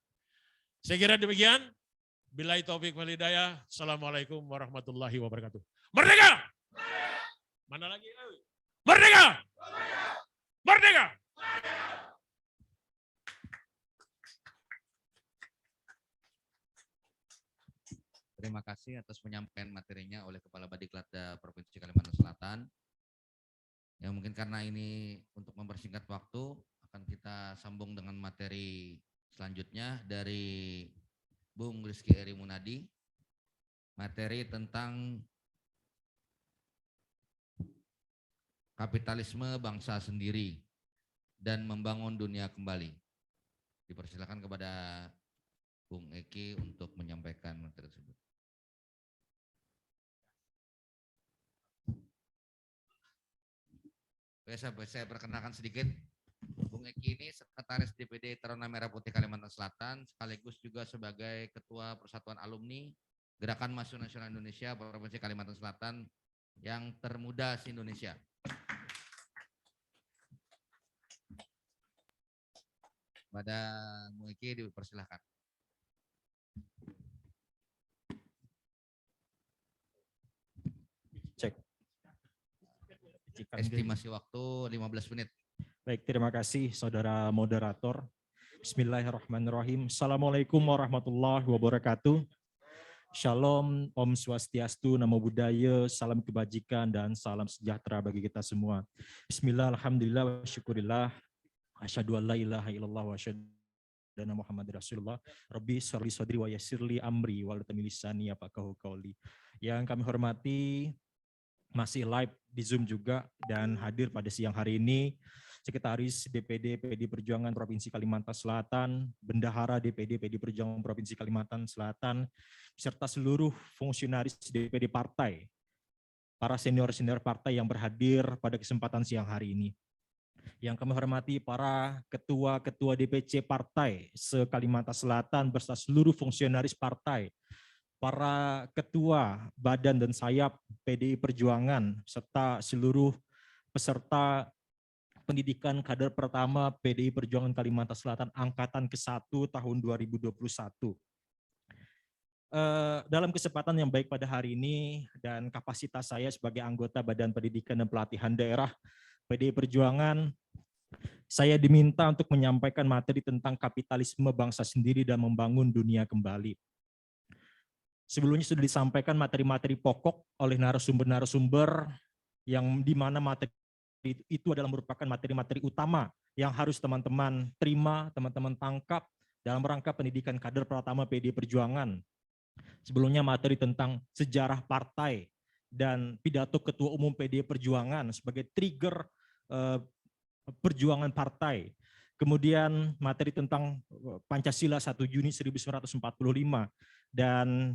[SPEAKER 1] Saya kira demikian. Billahi taufik wal hidayah. Assalamualaikum warahmatullahi wabarakatuh. Merdeka! Mana lagi? Merdeka! Merdeka!
[SPEAKER 2] Terima kasih atas penyampaian materinya oleh Kepala Badiklatda Provinsi Kalimantan Selatan. Ya mungkin karena ini untuk mempersingkat waktu, akan kita sambung dengan materi selanjutnya dari Bung Rizky Eri Munadi, materi tentang kapitalisme bangsa sendiri dan membangun dunia kembali. Dipersilakan kepada Bung Eki untuk menyampaikan materi tersebut. Saya perkenalkan sedikit. Bung Eki ini Sekretaris DPD Taruna Merah Putih Kalimantan Selatan, sekaligus juga sebagai Ketua Persatuan Alumni Gerakan Mahasiswa Nasional Indonesia Provinsi Kalimantan Selatan yang termuda se-Indonesia. Pada Bung Eki dipersilahkan.
[SPEAKER 3] Cek.
[SPEAKER 2] Estimasi waktu 15 menit.
[SPEAKER 3] Baik, terima kasih saudara moderator. Bismillahirrahmanirrahim. Assalamualaikum warahmatullahi wabarakatuh. Shalom, Om Swastiastu, Namo Buddhaya, salam kebajikan dan salam sejahtera bagi kita semua. Bismillah, alhamdulillah, wa syukurillah. Asyhadu an la ilaha illallah wa asyhadu anna Muhammad Rasulullah. Rabbi sholli sodri wa yassirli amri wa latami lisani yafqahu qauli. Yang kami hormati, masih live di Zoom juga dan hadir pada siang hari ini Sekretaris DPD PD Perjuangan Provinsi Kalimantan Selatan, Bendahara DPD PD Perjuangan Provinsi Kalimantan Selatan, serta seluruh fungsionaris DPD partai, para senior-senior partai yang berhadir pada kesempatan siang hari ini. Yang kami hormati para ketua-ketua DPC partai se-Kalimantan Selatan beserta seluruh fungsionaris partai, para ketua badan dan sayap PDI Perjuangan, serta seluruh peserta pendidikan kader pertama PDI Perjuangan Kalimantan Selatan Angkatan ke-1 tahun 2021. dalam kesempatan yang baik pada hari ini dan kapasitas saya sebagai anggota Badan Pendidikan dan Pelatihan Daerah PDI Perjuangan, saya diminta untuk menyampaikan materi tentang kapitalisme bangsa sendiri dan membangun dunia kembali. Sebelumnya sudah disampaikan materi-materi pokok oleh narasumber-narasumber yang di mana materi itu adalah merupakan materi-materi utama yang harus teman-teman terima, teman-teman tangkap dalam rangka pendidikan kader pertama PDI Perjuangan. Sebelumnya materi tentang sejarah partai dan pidato Ketua Umum PDI Perjuangan sebagai trigger perjuangan partai. Kemudian materi tentang Pancasila 1 Juni 1945 dan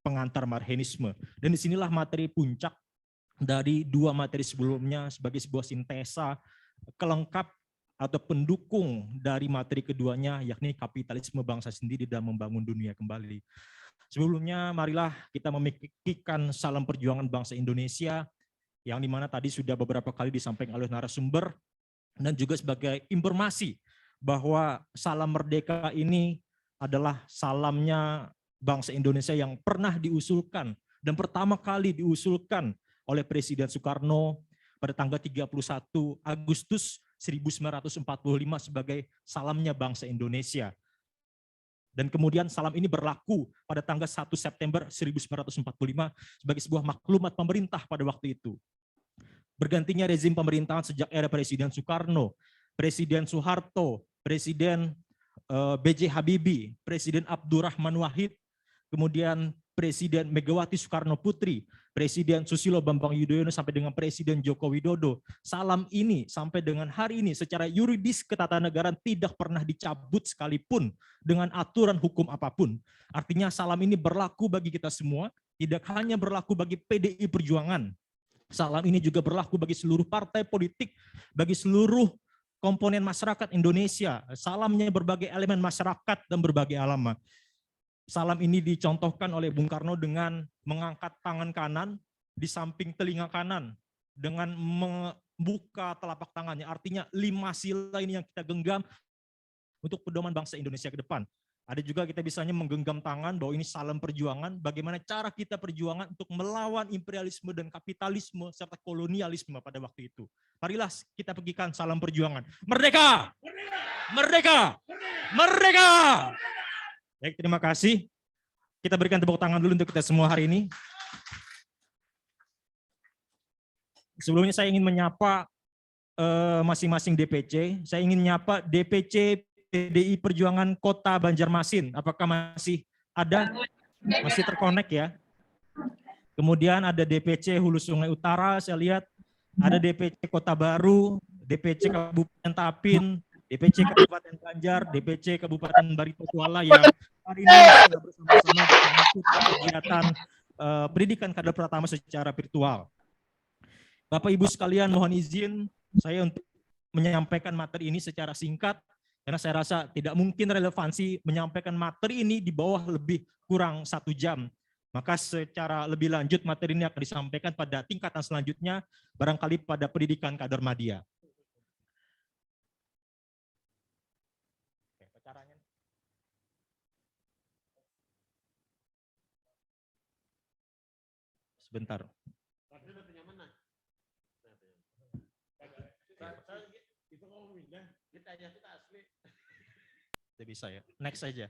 [SPEAKER 3] pengantar Marxisme. Dan disinilah materi puncak dari dua materi sebelumnya sebagai sebuah sintesa kelengkap atau pendukung dari materi keduanya, yakni kapitalisme bangsa sendiri dan membangun dunia kembali. Sebelumnya marilah kita memikirkan salam perjuangan bangsa Indonesia, yang dimana tadi sudah beberapa kali disampaikan oleh narasumber, dan juga sebagai informasi bahwa salam merdeka ini adalah salamnya bangsa Indonesia yang pernah diusulkan dan pertama kali diusulkan oleh Presiden Soekarno pada tanggal 31 Agustus 1945 sebagai salamnya bangsa Indonesia. Dan kemudian salam ini berlaku pada tanggal 1 September 1945 sebagai sebuah maklumat pemerintah pada waktu itu. Bergantinya rezim pemerintahan sejak era Presiden Soekarno, Presiden Soeharto, Presiden B.J. Habibie, Presiden Abdurrahman Wahid, kemudian Presiden Megawati Soekarno Putri, Presiden Susilo Bambang Yudhoyono sampai dengan Presiden Joko Widodo. Salam ini sampai dengan hari ini secara yuridis ketatanegaraan tidak pernah dicabut sekalipun dengan aturan hukum apapun. Artinya salam ini berlaku bagi kita semua, tidak hanya berlaku bagi PDI Perjuangan. Salam ini juga berlaku bagi seluruh partai politik, bagi seluruh komponen masyarakat Indonesia. Salamnya berbagai elemen masyarakat dan berbagai alamat. Salam ini dicontohkan oleh Bung Karno dengan mengangkat tangan kanan di samping telinga kanan dengan membuka telapak tangannya. Artinya 5 sila ini yang kita genggam untuk pedoman bangsa Indonesia ke depan. Ada juga kita bisanya menggenggam tangan bahwa ini salam perjuangan, bagaimana cara kita perjuangan untuk melawan imperialisme dan kapitalisme serta kolonialisme pada waktu itu. Marilah kita pergikan salam perjuangan. Merdeka! Merdeka! Merdeka! Baik, terima kasih. Kita berikan tepuk tangan dulu untuk kita semua hari ini. Sebelumnya saya ingin menyapa masing-masing DPC. Saya ingin menyapa DPC PDI Perjuangan Kota Banjarmasin. Apakah masih ada? Masih terkonek ya? Kemudian ada DPC Hulu Sungai Utara, saya lihat. Ada DPC Kota Baru, DPC Kabupaten Tapin, DPC Kabupaten Banjar, DPC Kabupaten Barito Kuala yang hari ini sudah bersama-sama mengikuti kegiatan pendidikan kader pertama secara virtual. Bapak Ibu sekalian, mohon izin saya untuk menyampaikan materi ini secara singkat karena saya rasa tidak mungkin relevansi menyampaikan materi ini di bawah lebih kurang 1 jam. Maka secara lebih lanjut materi ini akan disampaikan pada tingkatan selanjutnya, barangkali pada pendidikan kader madya. Sebentar. Tidak bisa ya. Next aja.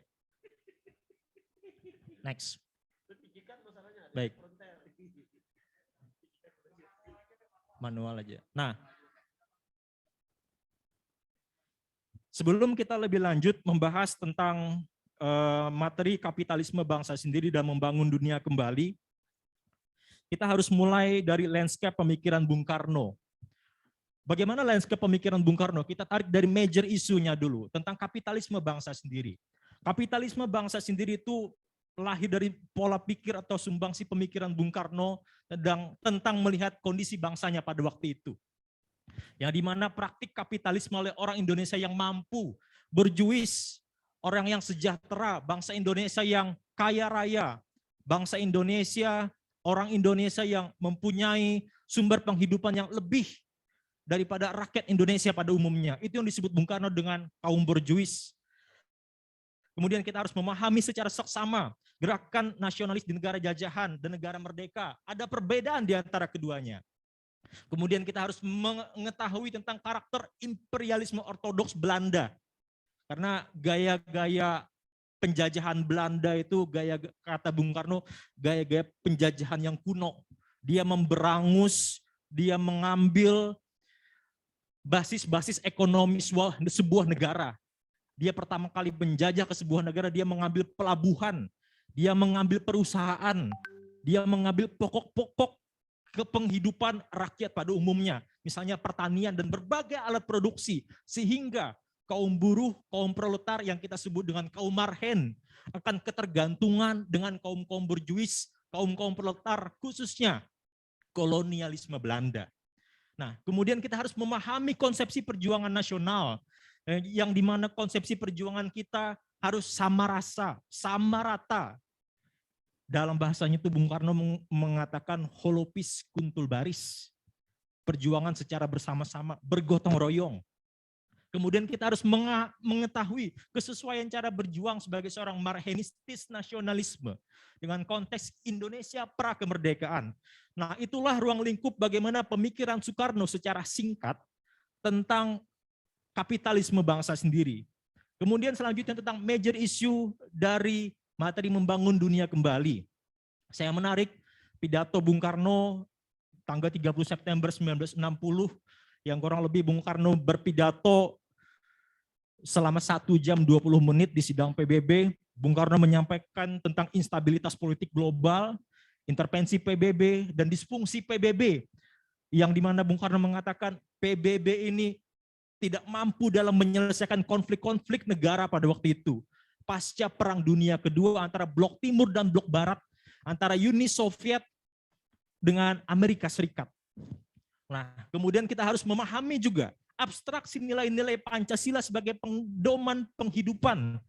[SPEAKER 3] Next. Baik. Manual aja. Nah, sebelum kita lebih lanjut membahas tentang materi kapitalisme bangsa sendiri dan membangun dunia kembali, kita harus mulai dari landscape pemikiran Bung Karno. Bagaimana landscape pemikiran Bung Karno? Kita tarik dari major isunya dulu, tentang kapitalisme bangsa sendiri. Kapitalisme bangsa sendiri itu lahir dari pola pikir atau sumbangsi pemikiran Bung Karno tentang melihat kondisi bangsanya pada waktu itu. Yang dimana praktik kapitalisme oleh orang Indonesia yang mampu, berjuis, orang yang sejahtera, bangsa Indonesia yang kaya raya, bangsa Indonesia, orang Indonesia yang mempunyai sumber penghidupan yang lebih daripada rakyat Indonesia pada umumnya. Itu yang disebut Bung Karno dengan kaum berjuis. Kemudian kita harus memahami secara seksama gerakan nasionalis di negara jajahan dan negara merdeka. Ada perbedaan di antara keduanya. Kemudian kita harus mengetahui tentang karakter imperialisme ortodoks Belanda. Karena gaya-gaya penjajahan Belanda itu, gaya kata Bung Karno, gaya-gaya penjajahan yang kuno. Dia memberangus, dia mengambil basis-basis ekonomi sebuah negara. Dia pertama kali menjajah ke sebuah negara, dia mengambil pelabuhan, dia mengambil perusahaan, dia mengambil pokok-pokok kepenghidupan rakyat pada umumnya. Misalnya pertanian dan berbagai alat produksi. Sehingga kaum buruh, kaum proletar yang kita sebut dengan kaum marhen akan ketergantungan dengan kaum-kaum berjuis, kaum-kaum proletar, khususnya kolonialisme Belanda. Nah, kemudian kita harus memahami konsepsi perjuangan nasional, yang dimana konsepsi perjuangan kita harus sama rasa, sama rata. Dalam bahasanya itu Bung Karno mengatakan holopis kuntul baris, perjuangan secara bersama-sama, bergotong royong. Kemudian kita harus mengetahui kesesuaian cara berjuang sebagai seorang marhenistis nasionalisme dengan konteks Indonesia pra-kemerdekaan. Nah, itulah ruang lingkup bagaimana pemikiran Soekarno secara singkat tentang kapitalisme bangsa sendiri. Kemudian selanjutnya tentang major issue dari materi membangun dunia kembali. Saya menarik pidato Bung Karno tanggal 30 September 1960 yang kurang lebih Bung Karno berpidato selama 1 jam 20 menit di sidang PBB. Bung Karno menyampaikan tentang instabilitas politik global, intervensi PBB, dan disfungsi PBB. Yang dimana Bung Karno mengatakan PBB ini tidak mampu dalam menyelesaikan konflik-konflik negara pada waktu itu. Pasca Perang Dunia Kedua antara Blok Timur dan Blok Barat, antara Uni Soviet dengan Amerika Serikat. Nah, kemudian kita harus memahami juga abstraksi nilai-nilai Pancasila sebagai pedoman penghidupan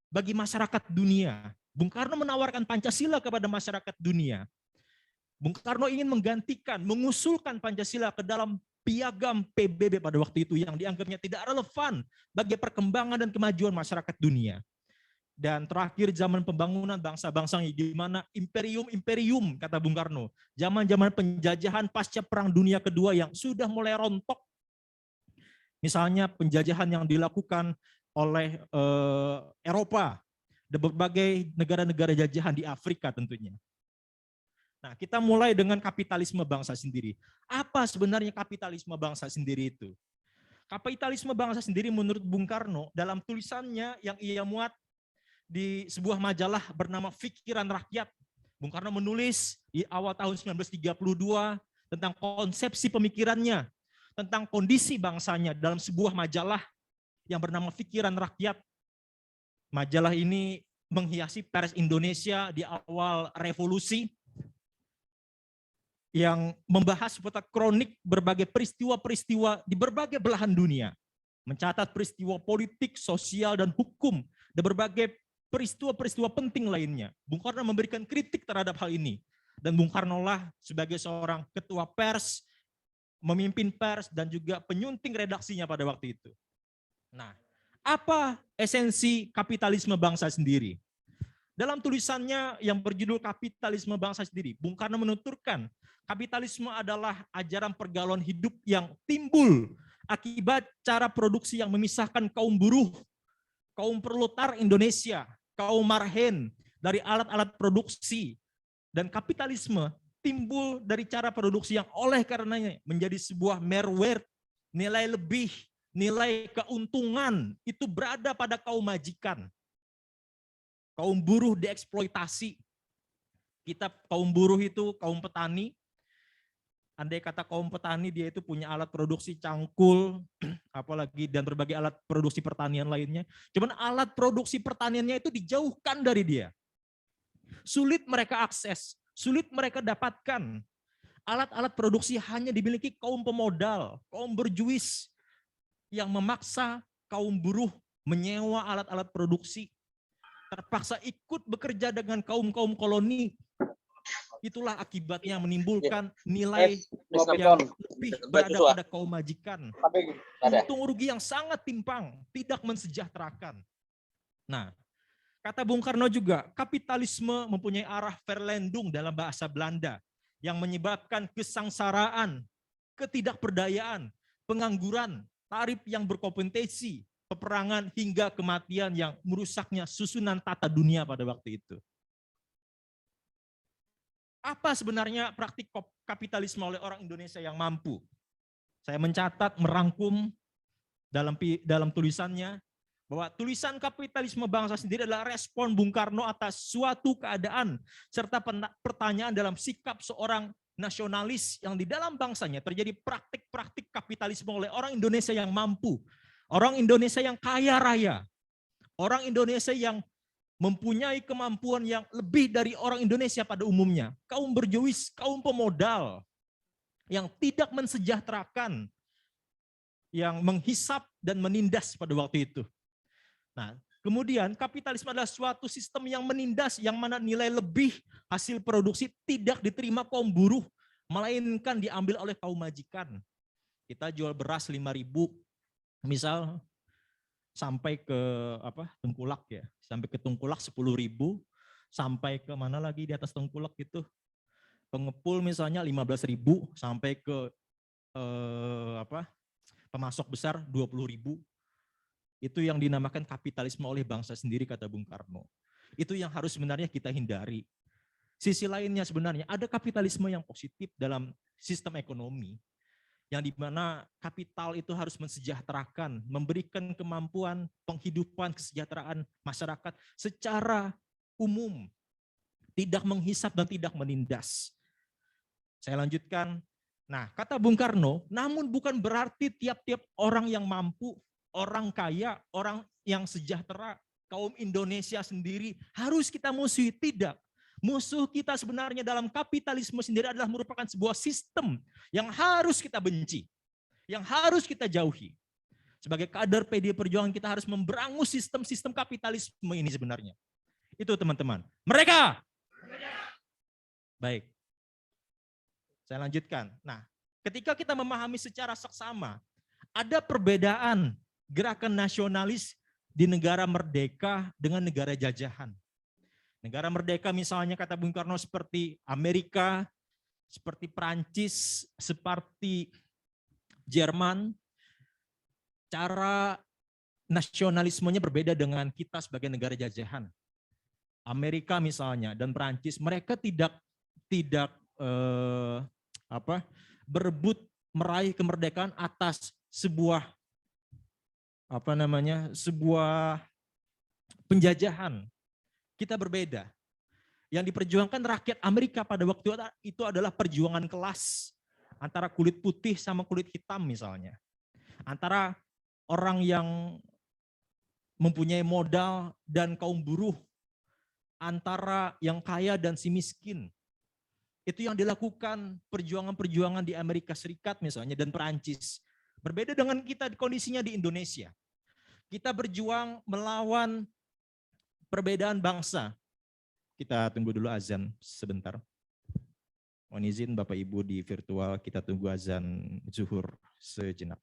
[SPEAKER 3] bagi masyarakat dunia. Bung Karno menawarkan Pancasila kepada masyarakat dunia. Bung Karno ingin menggantikan, mengusulkan Pancasila ke dalam piagam PBB pada waktu itu yang dianggapnya tidak relevan bagi perkembangan dan kemajuan masyarakat dunia. Dan terakhir zaman pembangunan bangsa-bangsa di mana imperium-imperium kata Bung Karno, zaman-zaman penjajahan pasca Perang Dunia Kedua yang sudah mulai rontok. Misalnya penjajahan yang dilakukan oleh Eropa dan berbagai negara-negara jajahan di Afrika tentunya. Nah, kita mulai dengan kapitalisme bangsa sendiri. Apa sebenarnya kapitalisme bangsa sendiri itu? Kapitalisme bangsa sendiri menurut Bung Karno dalam tulisannya yang ia muat di sebuah majalah bernama Pikiran Rakyat. Bung Karno menulis di awal tahun 1932 tentang konsepsi pemikirannya, tentang kondisi bangsanya dalam sebuah majalah yang bernama Pikiran Rakyat. Majalah ini menghiasi pers Indonesia di awal revolusi, yang membahas seputar kronik berbagai peristiwa-peristiwa di berbagai belahan dunia. Mencatat peristiwa politik, sosial, dan hukum, dan berbagai peristiwa-peristiwa penting lainnya. Bung Karno memberikan kritik terhadap hal ini. Dan Bung Karno lah sebagai seorang ketua pers, memimpin pers, dan juga penyunting redaksinya pada waktu itu. Nah, apa esensi kapitalisme bangsa sendiri? Dalam tulisannya yang berjudul Kapitalisme Bangsa Sendiri, Bung Karno menuturkan kapitalisme adalah ajaran pergaulan hidup yang timbul akibat cara produksi yang memisahkan kaum buruh, kaum proletar Indonesia, kaum marhen dari alat-alat produksi. Dan kapitalisme timbul dari cara produksi yang oleh karenanya menjadi sebuah merwert, nilai lebih, nilai keuntungan itu berada pada kaum majikan. Kaum buruh dieksploitasi. Kita kaum buruh itu kaum petani. Andai kata kaum petani dia itu punya alat produksi cangkul, apalagi dan berbagai alat produksi pertanian lainnya. Cuman alat produksi pertaniannya itu dijauhkan dari dia. Sulit mereka akses, sulit mereka dapatkan. Alat-alat produksi hanya dimiliki kaum pemodal, kaum berjuis yang memaksa kaum buruh menyewa alat-alat produksi. Terpaksa ikut bekerja dengan kaum-kaum koloni. Itulah akibatnya menimbulkan nilai yang lebih berada pada kaum majikan. Untung rugi yang sangat timpang, tidak mensejahterakan. Nah, Kata Bung Karno juga, kapitalisme mempunyai arah verlendung dalam bahasa Belanda yang menyebabkan kesengsaraan, ketidakberdayaan, pengangguran, tarif yang berkompetensi, peperangan hingga kematian yang merusaknya susunan tata dunia pada waktu itu. Apa sebenarnya praktik kapitalisme oleh orang Indonesia yang mampu? Saya mencatat, merangkum dalam tulisannya, bahwa tulisan kapitalisme bangsa sendiri adalah respon Bung Karno atas suatu keadaan serta pertanyaan dalam sikap seorang nasionalis yang di dalam bangsanya terjadi praktik-praktik kapitalisme oleh orang Indonesia yang mampu, orang Indonesia yang kaya raya, orang Indonesia yang mempunyai kemampuan yang lebih dari orang Indonesia pada umumnya, kaum berjuis, kaum pemodal yang tidak mensejahterakan, yang menghisap dan menindas pada waktu itu. Nah, kemudian kapitalisme adalah suatu sistem yang menindas, yang mana nilai lebih hasil produksi tidak diterima kaum buruh, melainkan diambil oleh kaum majikan. Kita jual beras 5.000, misal sampai ke Tengkulak ya, sampai ke Tengkulak 10.000, sampai ke mana lagi di atas Tengkulak itu, pengepul misalnya 15.000, sampai ke pemasok besar 20.000. Itu yang dinamakan kapitalisme oleh bangsa sendiri, kata Bung Karno. Itu yang harus sebenarnya kita hindari. Sisi lainnya sebenarnya ada kapitalisme yang positif dalam sistem ekonomi, yang dimana kapital itu harus mensejahterakan, memberikan kemampuan penghidupan kesejahteraan masyarakat secara umum, tidak menghisap dan tidak menindas. Saya lanjutkan. Nah, kata Bung Karno, namun bukan berarti tiap-tiap orang yang mampu, orang kaya, orang yang sejahtera, kaum Indonesia sendiri harus kita musuhi. Tidak. Musuh kita sebenarnya dalam kapitalisme sendiri adalah merupakan sebuah sistem yang harus kita benci, yang harus kita jauhi. Sebagai kader PD Perjuangan kita harus memberangus sistem-sistem kapitalisme ini sebenarnya. Itu teman-teman. Mereka. Baik. Saya lanjutkan. Nah, ketika kita memahami secara seksama, ada perbedaan gerakan nasionalis di negara merdeka dengan negara jajahan. Negara merdeka misalnya kata Bung Karno seperti Amerika, seperti Prancis, seperti Jerman, cara nasionalismenya berbeda dengan kita sebagai negara jajahan. Amerika misalnya dan Prancis, mereka tidak berebut meraih kemerdekaan atas sebuah sebuah penjajahan. Kita berbeda. Yang diperjuangkan rakyat Amerika pada waktu itu adalah perjuangan kelas antara kulit putih sama kulit hitam misalnya. Antara orang yang mempunyai modal dan kaum buruh, antara yang kaya dan si miskin. Itu yang dilakukan perjuangan-perjuangan di Amerika Serikat misalnya dan Perancis. Berbeda dengan kita kondisinya di Indonesia. Kita berjuang melawan perbedaan bangsa. Kita tunggu dulu azan sebentar. Mohon izin Bapak Ibu di virtual, kita tunggu azan zuhur sejenak.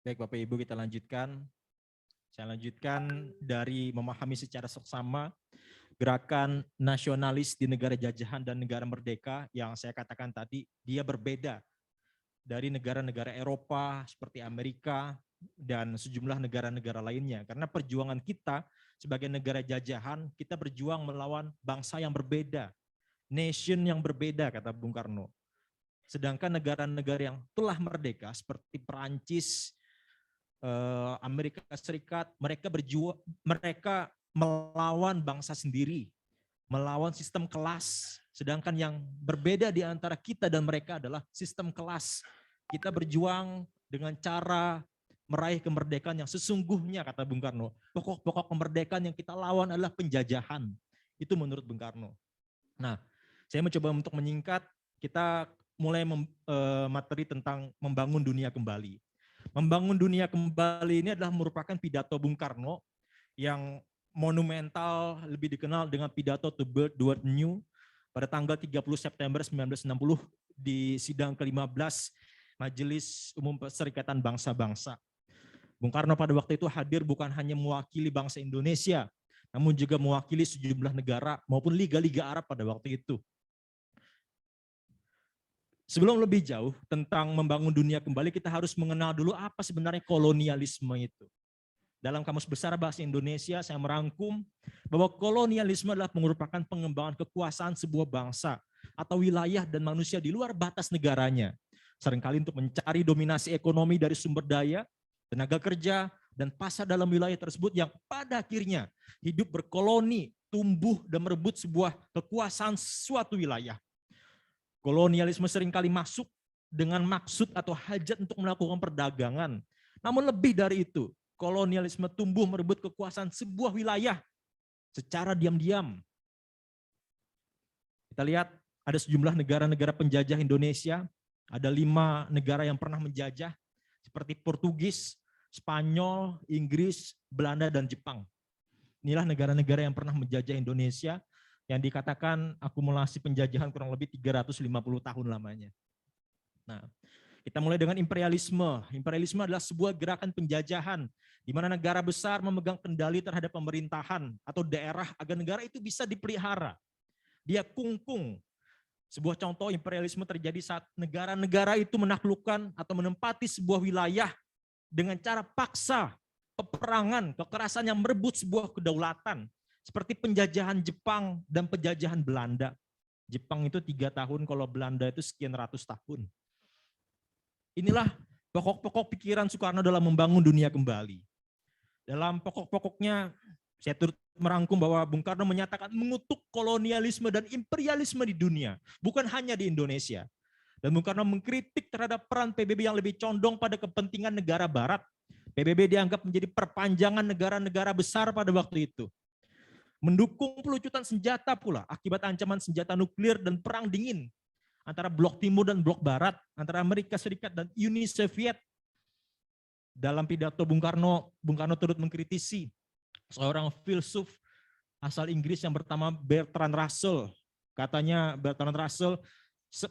[SPEAKER 3] Baik Bapak Ibu, kita lanjutkan. Saya lanjutkan dari memahami secara seksama gerakan nasionalis di negara jajahan dan negara merdeka yang saya katakan tadi, dia berbeda dari negara-negara Eropa seperti Amerika dan sejumlah negara-negara lainnya. Karena perjuangan kita sebagai negara jajahan, kita berjuang melawan bangsa yang berbeda, nation yang berbeda, kata Bung Karno. Sedangkan negara-negara yang telah merdeka seperti Perancis, Amerika Serikat, mereka melawan bangsa sendiri, melawan sistem kelas. Sedangkan yang berbeda di antara kita dan mereka adalah sistem kelas. Kita berjuang dengan cara meraih kemerdekaan yang sesungguhnya, kata Bung Karno. Pokok-pokok kemerdekaan yang kita lawan adalah penjajahan. Itu menurut Bung Karno. Nah, saya mencoba untuk menyingkat, kita mulai materi tentang membangun dunia kembali. Membangun dunia kembali ini adalah merupakan pidato Bung Karno yang monumental, lebih dikenal dengan pidato To Build World New pada tanggal 30 September 1960 di sidang ke-15 Majelis Umum Perserikatan Bangsa-Bangsa. Bung Karno pada waktu itu hadir bukan hanya mewakili bangsa Indonesia, namun juga mewakili sejumlah negara maupun liga-liga Arab pada waktu itu. Sebelum lebih jauh tentang membangun dunia kembali, kita harus mengenal dulu apa sebenarnya kolonialisme itu. Dalam Kamus Besar Bahasa Indonesia, saya merangkum bahwa kolonialisme adalah merupakan pengembangan kekuasaan sebuah bangsa atau wilayah dan manusia di luar batas negaranya. Seringkali untuk mencari dominasi ekonomi dari sumber daya, tenaga kerja, dan pasar dalam wilayah tersebut yang pada akhirnya hidup berkoloni, tumbuh, dan merebut sebuah kekuasaan suatu wilayah. Kolonialisme seringkali masuk dengan maksud atau hajat untuk melakukan perdagangan. Namun lebih dari itu, kolonialisme tumbuh merebut kekuasaan sebuah wilayah secara diam-diam. Kita lihat ada sejumlah negara-negara penjajah Indonesia, ada 5 negara yang pernah menjajah, seperti Portugis, Spanyol, Inggris, Belanda, dan Jepang. Inilah negara-negara yang pernah menjajah Indonesia, yang dikatakan akumulasi penjajahan kurang lebih 350 tahun lamanya. Nah, kita mulai dengan imperialisme. Imperialisme adalah sebuah gerakan penjajahan di mana negara besar memegang kendali terhadap pemerintahan atau daerah agar negara itu bisa dipelihara. Dia kungkung. Sebuah contoh imperialisme terjadi saat negara-negara itu menaklukkan atau menempati sebuah wilayah dengan cara paksa, peperangan, kekerasan yang merebut sebuah kedaulatan. Seperti penjajahan Jepang dan penjajahan Belanda. Jepang itu 3 tahun, kalau Belanda itu sekian ratus tahun. Inilah pokok-pokok pikiran Soekarno dalam membangun dunia kembali. Dalam pokok-pokoknya, saya turut merangkum bahwa Bung Karno menyatakan mengutuk kolonialisme dan imperialisme di dunia, bukan hanya di Indonesia. Dan Bung Karno mengkritik terhadap peran PBB yang lebih condong pada kepentingan negara barat. PBB dianggap menjadi perpanjangan negara-negara besar pada waktu itu. Mendukung pelucutan senjata pula akibat ancaman senjata nuklir dan perang dingin antara blok timur dan blok barat, antara Amerika Serikat dan Uni Soviet. Dalam pidato Bung Karno turut mengkritisi seorang filsuf asal Inggris yang bernama Bertrand Russell. Katanya Bertrand Russell,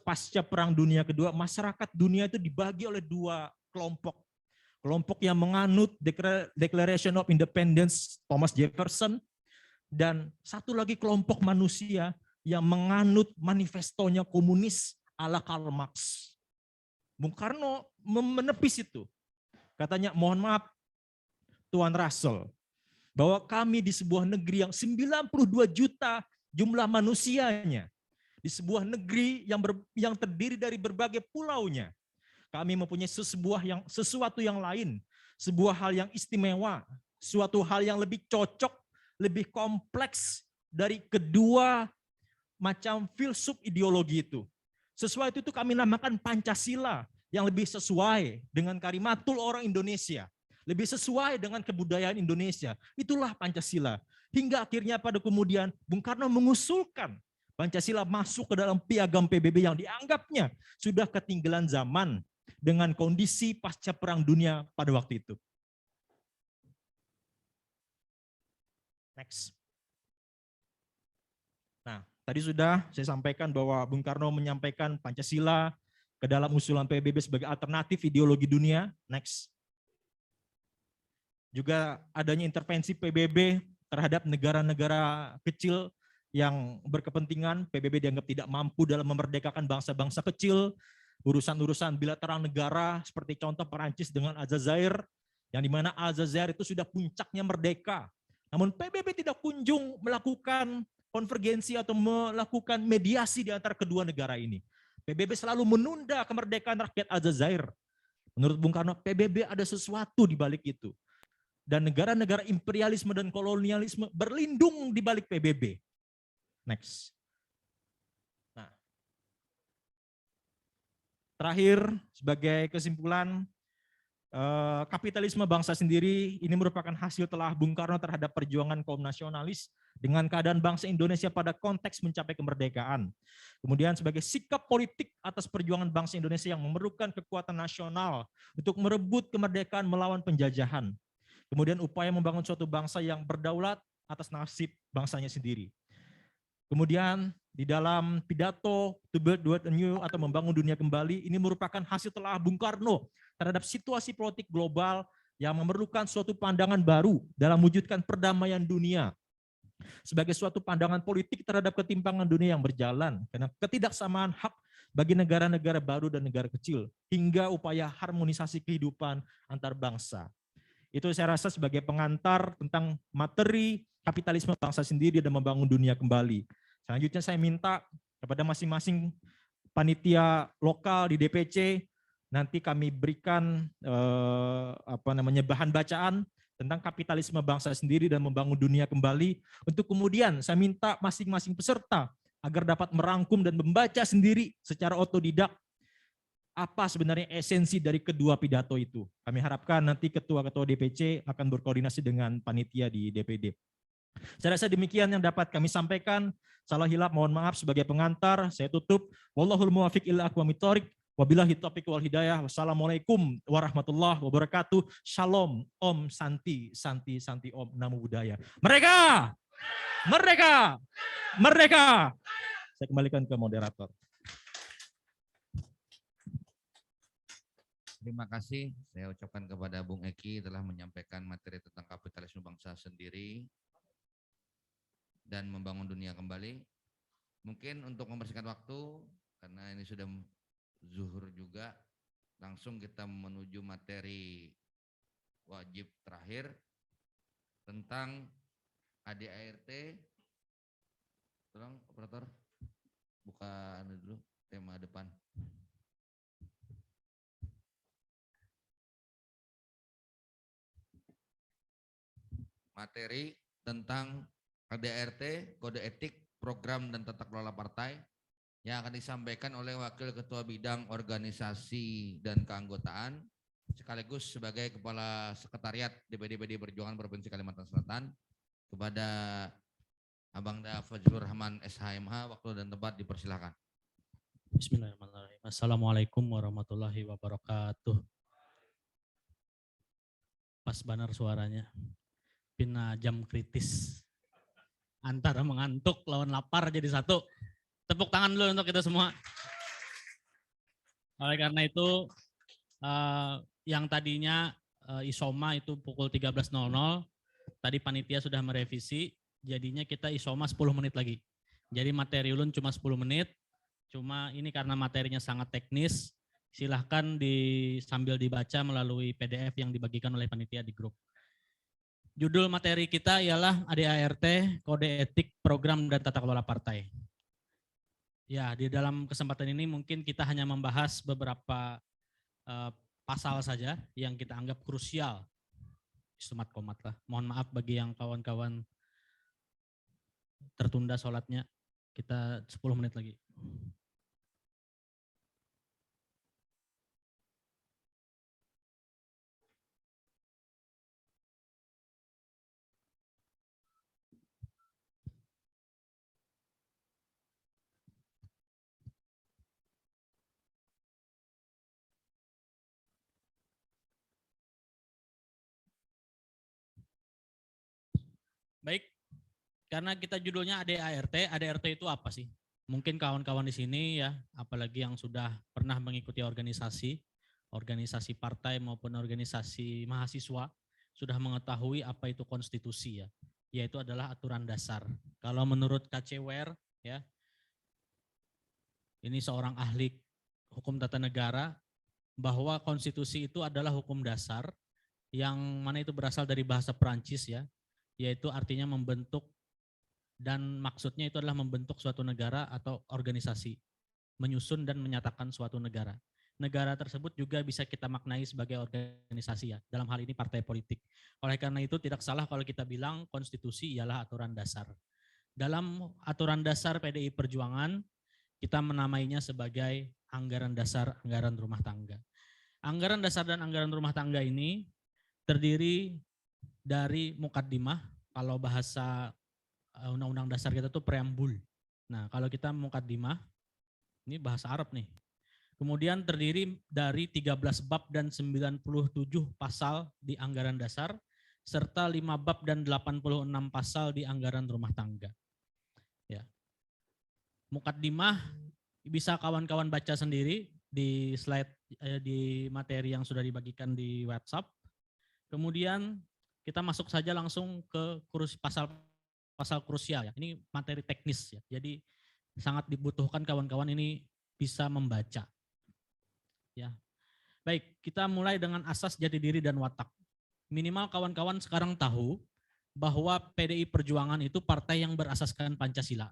[SPEAKER 3] pasca Perang Dunia Kedua, masyarakat dunia itu dibagi oleh 2 kelompok. Kelompok yang menganut Declaration of Independence Thomas Jefferson, dan satu lagi kelompok manusia yang menganut manifestonya komunis ala Karl Marx. Bung Karno menepis itu. Katanya, mohon maaf Tuan Russell, bahwa kami di sebuah negeri yang 92 juta jumlah manusianya, di sebuah negeri yang terdiri dari berbagai pulaunya, kami mempunyai sesuatu yang lain, sebuah hal yang istimewa, suatu hal yang lebih cocok, lebih kompleks dari kedua macam filsuf ideologi itu. Sesuatu itu kami namakan Pancasila, yang lebih sesuai dengan kalimatul orang Indonesia, lebih sesuai dengan kebudayaan Indonesia. Itulah Pancasila. Hingga akhirnya pada kemudian Bung Karno mengusulkan Pancasila masuk ke dalam piagam PBB yang dianggapnya sudah ketinggalan zaman dengan kondisi pasca Perang Dunia pada waktu itu. Next. Nah, tadi sudah saya sampaikan bahwa Bung Karno menyampaikan Pancasila ke dalam usulan PBB sebagai alternatif ideologi dunia. Next. juga adanya intervensi PBB terhadap negara-negara kecil yang berkepentingan. PBB dianggap tidak mampu dalam memerdekakan bangsa-bangsa kecil, urusan-urusan bilateral negara seperti contoh Perancis dengan Aljazair, yang dimana Aljazair itu sudah puncaknya merdeka. Namun PBB tidak kunjung melakukan konvergensi atau melakukan mediasi di antara kedua negara ini. PBB selalu menunda kemerdekaan rakyat Aljazair. Menurut Bung Karno, PBB ada sesuatu di balik itu. Dan negara-negara imperialisme dan kolonialisme berlindung di balik PBB. Next. Nah, terakhir, sebagai kesimpulan, kapitalisme bangsa sendiri ini merupakan hasil telah Bung Karno terhadap perjuangan kaum nasionalis dengan keadaan bangsa Indonesia pada konteks mencapai kemerdekaan. Kemudian sebagai sikap politik atas perjuangan bangsa Indonesia yang memerlukan kekuatan nasional untuk merebut kemerdekaan melawan penjajahan. Kemudian upaya membangun suatu bangsa yang berdaulat atas nasib bangsanya sendiri. Kemudian di dalam pidato To Build Anew atau membangun dunia kembali, ini merupakan hasil telah Bung Karno terhadap situasi politik global yang memerlukan suatu pandangan baru dalam mewujudkan perdamaian dunia. Sebagai suatu pandangan politik terhadap ketimpangan dunia yang berjalan, karena ketidaksamaan hak bagi negara-negara baru dan negara kecil, hingga upaya harmonisasi kehidupan antar bangsa. Itu saya rasa sebagai pengantar tentang materi kapitalisme bangsa sendiri dan membangun dunia kembali. Selanjutnya saya minta kepada masing-masing panitia lokal di DPC, nanti kami berikan bahan bacaan tentang kapitalisme bangsa sendiri dan membangun dunia kembali. Untuk kemudian saya minta masing-masing peserta agar dapat merangkum dan membaca sendiri secara otodidak apa sebenarnya esensi dari kedua pidato itu. Kami harapkan nanti ketua-ketua DPC akan berkoordinasi dengan panitia di DPD. Saya rasa demikian yang dapat kami sampaikan. Salah hilap mohon maaf sebagai pengantar. Saya tutup. Wallahul muwaffiq ila aqwamit thoriq. Wabillahi taufiq wal hidayah. Wassalamualaikum warahmatullahi wabarakatuh. Shalom, Om, Santi, Santi, Santi, Om, Namo Buddhaya. Merdeka! Merdeka! Merdeka! Saya kembalikan ke moderator.
[SPEAKER 2] Terima kasih saya ucapkan kepada Bung Eki telah menyampaikan materi tentang kapitalisme bangsa sendiri dan membangun dunia kembali. Mungkin untuk membersihkan waktu, karena ini sudah zuhur juga, langsung kita menuju materi wajib terakhir tentang ADART. Tolong operator buka dulu tema depan. Materi tentang ADART, kode etik, program dan tata kelola partai yang akan disampaikan oleh Wakil Ketua Bidang Organisasi dan Keanggotaan sekaligus sebagai Kepala Sekretariat DPD PDI Perjuangan Provinsi Kalimantan Selatan kepada Abang Da Fajrul Rahman SHMH. Waktu dan tempat dipersilakan.
[SPEAKER 4] Bismillahirrahmanirrahim. Assalamualaikum warahmatullahi wabarakatuh. Pas banar suaranya. Pina jam kritis. Antara mengantuk lawan lapar jadi satu. Tepuk tangan dulu untuk kita semua. Oleh karena itu, yang tadinya isoma itu pukul 13.00, tadi panitia sudah merevisi, jadinya kita isoma 10 menit lagi. Jadi materi ulun cuma 10 menit, cuma ini karena materinya sangat teknis, silahkan sambil dibaca melalui PDF yang dibagikan oleh panitia di grup. Judul materi kita ialah ADART, Kode Etik, Program dan Tata Kelola Partai. Ya, di dalam kesempatan ini mungkin kita hanya membahas beberapa pasal saja yang kita anggap krusial. Sumat komat lah. Mohon maaf bagi yang kawan-kawan tertunda sholatnya. Kita 10 menit lagi. Baik, karena kita judulnya ADART, ADART itu apa sih? Mungkin kawan-kawan di sini ya, apalagi yang sudah pernah mengikuti organisasi partai maupun organisasi mahasiswa, sudah mengetahui apa itu konstitusi ya, yaitu adalah aturan dasar. Kalau menurut KCWR ya, ini seorang ahli hukum tata negara, bahwa konstitusi itu adalah hukum dasar yang mana itu berasal dari bahasa Perancis ya, yaitu artinya membentuk dan maksudnya itu adalah membentuk suatu negara atau organisasi, menyusun dan menyatakan suatu negara. Negara tersebut juga bisa kita maknai sebagai organisasi ya, dalam hal ini partai politik. Oleh karena itu tidak salah kalau kita bilang konstitusi ialah aturan dasar. Dalam aturan dasar PDI Perjuangan, kita menamainya sebagai anggaran dasar, anggaran rumah tangga. Anggaran dasar dan anggaran rumah tangga ini terdiri dari mukaddimah, kalau bahasa undang-undang dasar kita tuh preambul. Nah, kalau kita mukaddimah, ini bahasa Arab nih. Kemudian terdiri dari 13 bab dan 97 pasal di anggaran dasar, serta 5 bab dan 86 pasal di anggaran rumah tangga. Ya. Mukaddimah bisa kawan-kawan baca sendiri di slide, di materi yang sudah dibagikan di WhatsApp. Kemudian kita masuk saja langsung ke pasal krusial ya. Ini materi teknis ya. Jadi sangat dibutuhkan kawan-kawan ini bisa membaca. Ya. Baik, kita mulai dengan asas jati diri dan watak. Minimal kawan-kawan sekarang tahu bahwa PDI Perjuangan itu partai yang berasaskan Pancasila.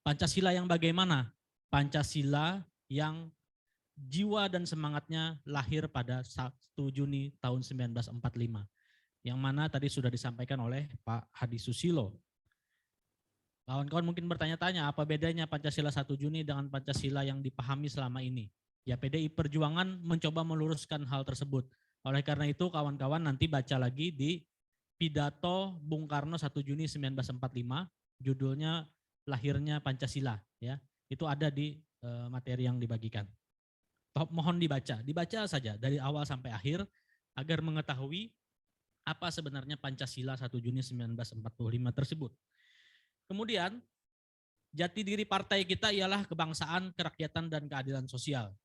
[SPEAKER 4] Pancasila yang bagaimana? Pancasila yang jiwa dan semangatnya lahir pada 1 Juni tahun 1945. Yang mana tadi sudah disampaikan oleh Pak Hadi Susilo. Kawan-kawan mungkin bertanya-tanya apa bedanya Pancasila 1 Juni dengan Pancasila yang dipahami selama ini. Ya, PDI Perjuangan mencoba meluruskan hal tersebut. Oleh karena itu kawan-kawan nanti baca lagi di pidato Bung Karno 1 Juni 1945, judulnya Lahirnya Pancasila. Ya, itu ada di materi yang dibagikan. Mohon dibaca saja dari awal sampai akhir agar mengetahui apa sebenarnya Pancasila 1 Juni 1945 tersebut. Kemudian, jati diri partai kita ialah kebangsaan, kerakyatan, dan keadilan sosial.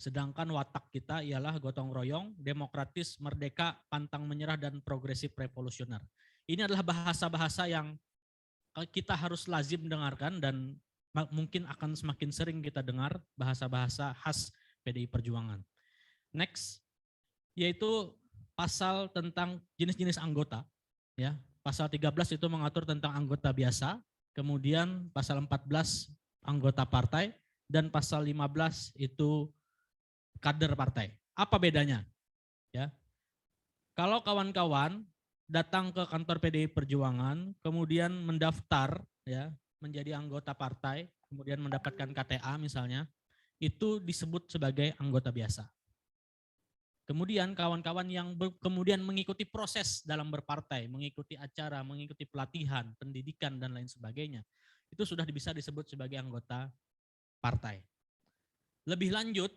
[SPEAKER 4] Sedangkan watak kita ialah gotong royong, demokratis, merdeka, pantang menyerah, dan progresif revolusioner. Ini adalah bahasa-bahasa yang kita harus lazim dengarkan dan mungkin akan semakin sering kita dengar bahasa-bahasa khas PDI Perjuangan. Next, yaitu pasal tentang jenis-jenis anggota. Ya, pasal 13 itu mengatur tentang anggota biasa, kemudian pasal 14 anggota partai, dan pasal 15 itu kader partai. Apa bedanya? Ya, kalau kawan-kawan datang ke kantor PDI Perjuangan, kemudian mendaftar ya menjadi anggota partai, kemudian mendapatkan KTA misalnya, itu disebut sebagai anggota biasa. Kemudian kawan-kawan yang kemudian mengikuti proses dalam berpartai, mengikuti acara, mengikuti pelatihan, pendidikan, dan lain sebagainya, itu sudah bisa disebut sebagai anggota partai. Lebih lanjut,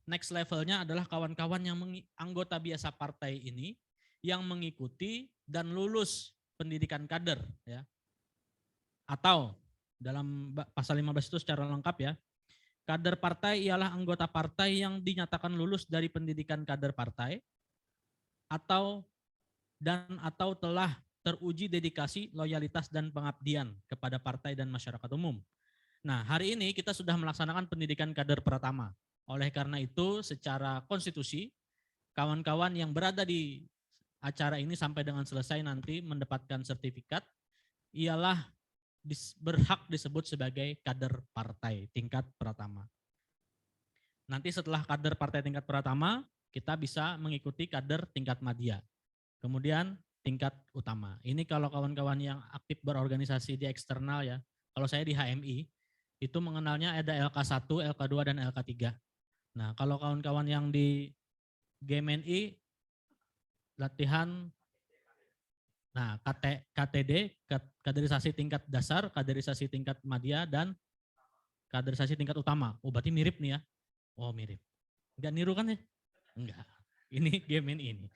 [SPEAKER 4] next levelnya adalah kawan-kawan yang anggota biasa partai ini yang mengikuti dan lulus pendidikan kader. Ya. Atau dalam pasal 15 itu secara lengkap ya, kader partai ialah anggota partai yang dinyatakan lulus dari pendidikan kader partai atau telah teruji dedikasi, loyalitas, dan pengabdian kepada partai dan masyarakat umum. Nah, hari ini kita sudah melaksanakan pendidikan kader pertama. Oleh karena itu, secara konstitusi, kawan-kawan yang berada di acara ini sampai dengan selesai nanti mendapatkan sertifikat ialah berhak disebut sebagai kader partai tingkat pertama. Nanti setelah kader partai tingkat pertama, kita bisa mengikuti kader tingkat madya. Kemudian tingkat utama. Ini kalau kawan-kawan yang aktif berorganisasi di eksternal ya. Kalau saya di HMI, itu mengenalnya ada LK1, LK2, dan LK3. Nah, kalau kawan-kawan yang di GMNI, latihan KTD, kaderisasi tingkat dasar, kaderisasi tingkat madya, dan kaderisasi tingkat utama. Oh, berarti mirip nih ya. Oh, mirip. Enggak niru kan ya? Enggak. Ini GMNI ini.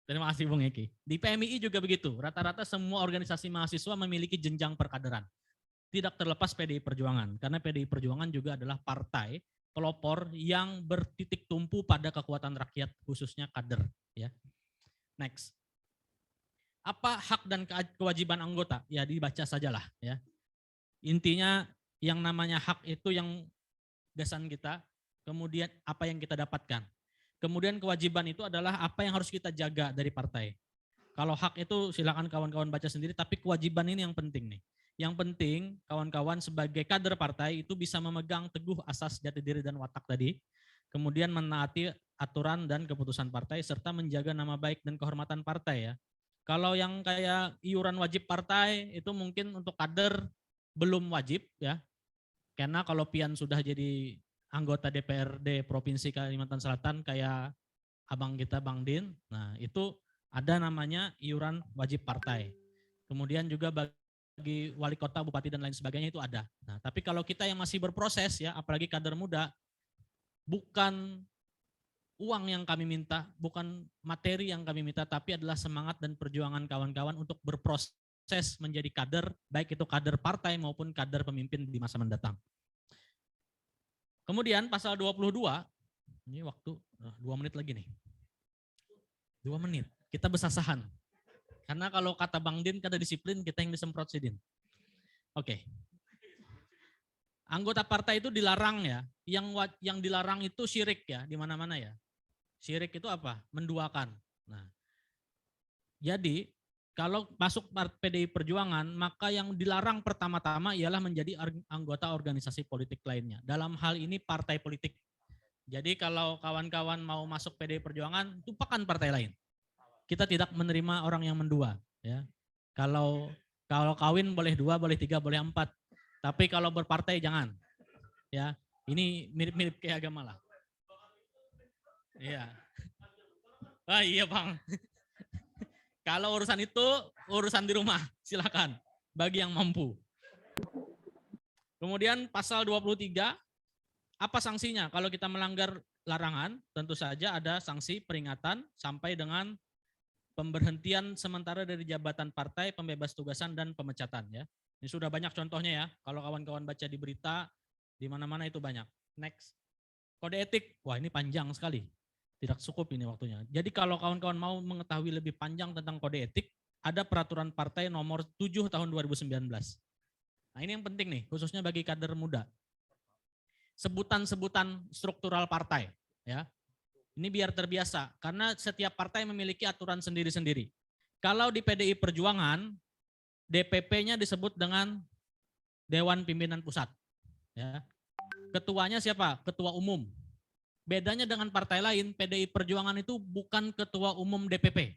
[SPEAKER 4] Terima kasih Bung Eki. Di PMII juga begitu. Rata-rata semua organisasi mahasiswa memiliki jenjang perkaderan. Tidak terlepas PDI Perjuangan. Karena PDI Perjuangan juga adalah partai pelopor yang bertitik tumpu pada kekuatan rakyat, khususnya kader. Ya. Next. Apa hak dan kewajiban anggota? Ya dibaca sajalah ya. Intinya yang namanya hak itu yang gasan kita, kemudian apa yang kita dapatkan. Kemudian kewajiban itu adalah apa yang harus kita jaga dari partai. Kalau hak itu silakan kawan-kawan baca sendiri, tapi kewajiban ini yang penting nih. Yang penting kawan-kawan sebagai kader partai itu bisa memegang teguh asas jati diri dan watak tadi, kemudian menaati aturan dan keputusan partai, serta menjaga nama baik dan kehormatan partai ya. Kalau yang kayak iuran wajib partai itu mungkin untuk kader belum wajib ya, karena kalau pian sudah jadi anggota DPRD Provinsi Kalimantan Selatan kayak abang kita Bang Din, nah itu ada namanya iuran wajib partai. Kemudian juga bagi wali kota, bupati dan lain sebagainya itu ada. Nah, tapi kalau kita yang masih berproses ya, apalagi kader muda, bukan uang yang kami minta, bukan materi yang kami minta, tapi adalah semangat dan perjuangan kawan-kawan untuk berproses menjadi kader, baik itu kader partai maupun kader pemimpin di masa mendatang. Kemudian pasal 22, ini waktu 2 menit lagi nih. 2 menit, kita besasahan. Karena kalau kata Bang Din, kata disiplin, kita yang disemprot si Din. Oke. Anggota partai itu dilarang ya. Yang dilarang itu syirik ya, di mana-mana ya. Syirik itu apa? Menduakan. Nah, jadi kalau masuk PDI Perjuangan, maka yang dilarang pertama-tama ialah menjadi anggota organisasi politik lainnya. Dalam hal ini partai politik. Jadi kalau kawan-kawan mau masuk PDI Perjuangan, lupakan partai lain. Kita tidak menerima orang yang mendua. Ya. Kalau kawin boleh 2, boleh 3, boleh 4. Tapi kalau berpartai jangan. Ya, ini mirip-mirip kayak agama lah. Iya. Ah iya Bang. Kalau urusan itu, urusan di rumah, silakan. Bagi yang mampu. Kemudian pasal 23, apa sanksinya? Kalau kita melanggar larangan, tentu saja ada sanksi peringatan sampai dengan pemberhentian sementara dari jabatan partai, pembebas tugasan, dan pemecatan. Ya. Ini sudah banyak contohnya ya. Kalau kawan-kawan baca di berita, di mana-mana itu banyak. Next. Kode etik. Wah ini panjang sekali. Tidak cukup ini waktunya. Jadi kalau kawan-kawan mau mengetahui lebih panjang tentang kode etik, ada peraturan partai nomor 7 tahun 2019. Nah ini yang penting nih, khususnya bagi kader muda. Sebutan-sebutan struktural partai. Ya. Ini biar terbiasa, karena setiap partai memiliki aturan sendiri-sendiri. Kalau di PDI Perjuangan, DPP-nya disebut dengan Dewan Pimpinan Pusat. Ya. Ketuanya siapa? Ketua Umum. Bedanya dengan partai lain, PDI Perjuangan itu bukan Ketua Umum DPP.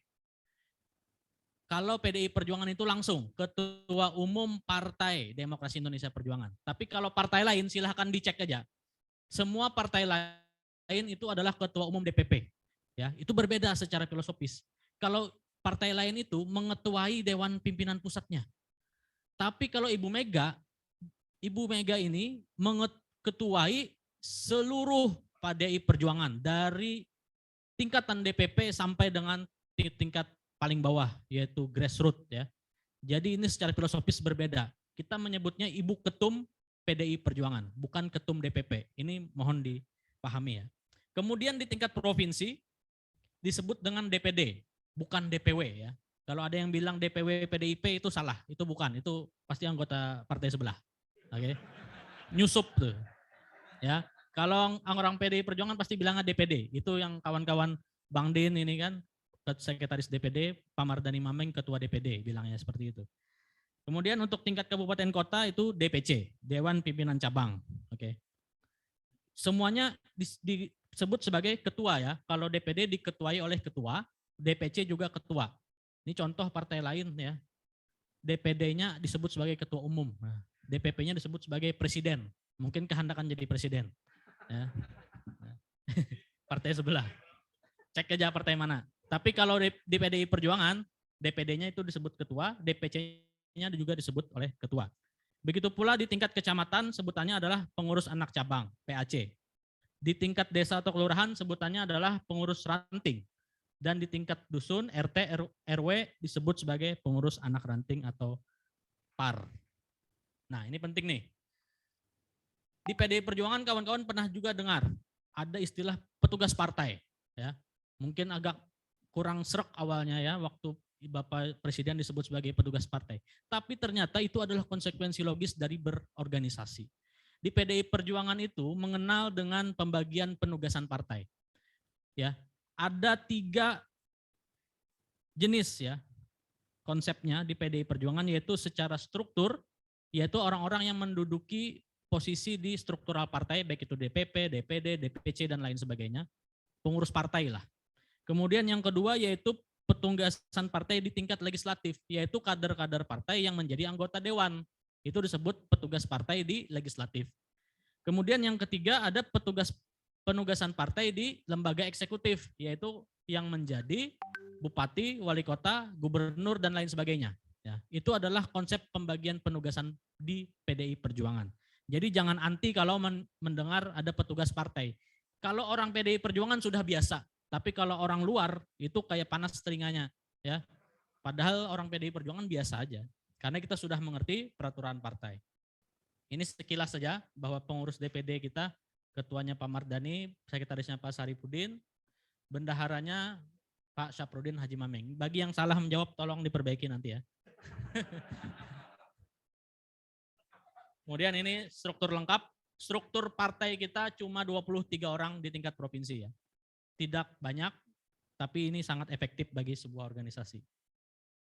[SPEAKER 4] Kalau PDI Perjuangan itu langsung Ketua Umum Partai Demokrasi Indonesia Perjuangan. Tapi kalau partai lain silahkan dicek aja. Semua partai lain itu adalah Ketua Umum DPP. Ya, itu berbeda secara filosofis. Kalau partai lain itu mengetuai Dewan Pimpinan Pusatnya. Tapi kalau Ibu Mega ini mengetuai seluruh PDI Perjuangan dari tingkatan DPP sampai dengan tingkat paling bawah yaitu grassroots ya. Jadi ini secara filosofis berbeda. Kita menyebutnya Ibu Ketum PDI Perjuangan, bukan Ketum DPP. Ini mohon dipahami ya. Kemudian di tingkat provinsi disebut dengan DPD, bukan DPW ya. Kalau ada yang bilang DPW PDIP itu salah, itu bukan, itu pasti anggota partai sebelah. Oke. Nyusup tuh. Ya. Kalau orang PDI Perjuangan pasti bilangnya DPD. Itu yang kawan-kawan Bang Din ini kan sekretaris DPD, Pak Mardhani Mameng ketua DPD bilangnya seperti itu. Kemudian untuk tingkat kabupaten kota itu DPC, Dewan Pimpinan Cabang. Oke. Semuanya disebut sebagai ketua ya. Kalau DPD diketuai oleh ketua, DPC juga ketua. Ini contoh partai lain ya. DPD-nya disebut sebagai ketua umum. Nah, DPP-nya disebut sebagai presiden. Mungkin kehendakan jadi presiden. Ya. Partai sebelah. Cek aja partai mana. Tapi kalau di PDI Perjuangan, DPD-nya itu disebut ketua, DPC-nya juga disebut oleh ketua. Begitu pula di tingkat kecamatan sebutannya adalah pengurus anak cabang, PAC. Di tingkat desa atau kelurahan sebutannya adalah pengurus ranting. Dan di tingkat dusun, RT, RW disebut sebagai pengurus anak ranting atau PAR. Nah ini penting nih. Di PDI Perjuangan kawan-kawan pernah juga dengar ada istilah petugas partai. Ya. Mungkin agak kurang srek awalnya ya waktu Bapak Presiden disebut sebagai petugas partai. Tapi ternyata itu adalah konsekuensi logis dari berorganisasi. Di PDI Perjuangan itu mengenal dengan pembagian penugasan partai. Ya, ada 3 jenis ya konsepnya di PDI Perjuangan, yaitu secara struktur, yaitu orang-orang yang menduduki posisi di struktural partai, baik itu DPP, DPD, DPC, dan lain sebagainya, pengurus partai lah. Kemudian yang kedua yaitu petugasan partai di tingkat legislatif, yaitu kader-kader partai yang menjadi anggota dewan. Itu disebut petugas partai di legislatif. Kemudian yang ketiga ada penugasan partai di lembaga eksekutif, yaitu yang menjadi bupati, wali kota, gubernur, dan lain sebagainya. Ya, itu adalah konsep pembagian penugasan di PDI Perjuangan. Jadi jangan anti kalau mendengar ada petugas partai. Kalau orang PDI Perjuangan sudah biasa, tapi kalau orang luar itu kayak panas telinganya, ya. Padahal orang PDI Perjuangan biasa aja, karena kita sudah mengerti peraturan partai. Ini sekilas saja bahwa pengurus DPD kita, ketuanya Pak Mardani, sekretarisnya Pak Saripudin, bendaharanya Pak Syafruddin Haji Mameng. Bagi yang salah menjawab tolong diperbaiki nanti ya. Kemudian ini struktur lengkap. Struktur partai kita cuma 23 orang di tingkat provinsi ya. Tidak banyak, tapi ini sangat efektif bagi sebuah organisasi.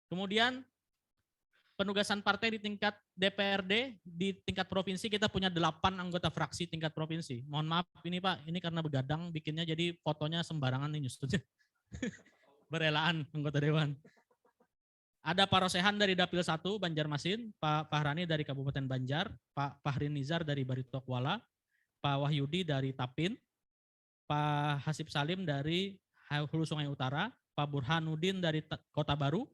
[SPEAKER 4] Kemudian penugasan partai di tingkat DPRD, di tingkat provinsi kita punya 8 anggota fraksi tingkat provinsi. Mohon maaf ini Pak, ini karena begadang bikinnya jadi fotonya sembarangan nih nyusutnya. Berelaan anggota dewan. Ada Pak Rosehan dari Dapil 1 Banjarmasin, Pak Fahrani dari Kabupaten Banjar, Pak Fahrin Nizar dari Barito Kuala, Pak Wahyudi dari Tapin, Pak Hasib Salim dari Hulu Sungai Utara, Pak Burhanuddin dari Kota Baru,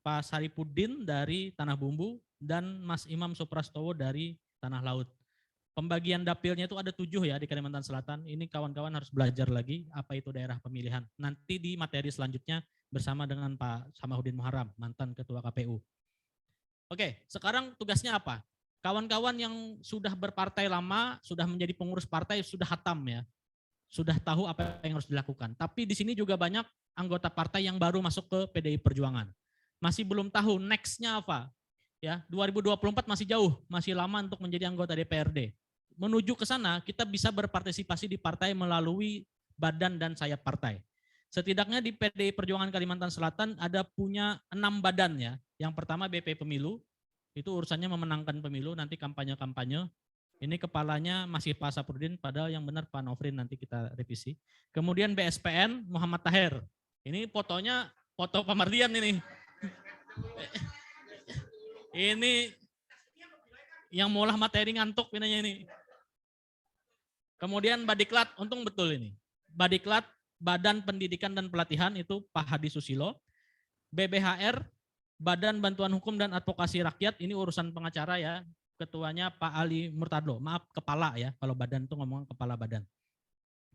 [SPEAKER 4] Pak Saripudin dari Tanah Bumbu, dan Mas Imam Suprastowo dari Tanah Laut. Pembagian dapilnya itu ada 7 ya di Kalimantan Selatan. Ini kawan-kawan harus belajar lagi apa itu daerah pemilihan. Nanti di materi selanjutnya bersama dengan Pak Samahuddin Muharram, mantan Ketua KPU. Oke, sekarang tugasnya apa? Kawan-kawan yang sudah berpartai lama, sudah menjadi pengurus partai, sudah hatam ya. Sudah tahu apa yang harus dilakukan. Tapi di sini juga banyak anggota partai yang baru masuk ke PDI Perjuangan. Masih belum tahu next-nya apa. Ya, 2024 masih jauh, masih lama untuk menjadi anggota DPRD. Menuju ke sana, kita bisa berpartisipasi di partai melalui badan dan sayap partai. Setidaknya di PDI Perjuangan Kalimantan Selatan ada punya 6 badan ya. Yang pertama BP Pemilu, itu urusannya memenangkan pemilu, nanti kampanye-kampanye. Ini kepalanya masih Pak Sapurdin, padahal yang benar Pak Nofrin, nanti kita revisi. Kemudian BSPN Muhammad Taher. Ini fotonya foto Pak Mardian ini. Ini yang molah materi ngantuk pinanya ini. Kemudian Badiklat, untung betul ini. Badiklat Badan Pendidikan dan Pelatihan itu Pak Hadi Susilo. BBHR Badan Bantuan Hukum dan Advokasi Rakyat, ini urusan pengacara ya. Ketuanya Pak Ali Murtado, maaf kepala ya, kalau badan itu ngomong kepala badan.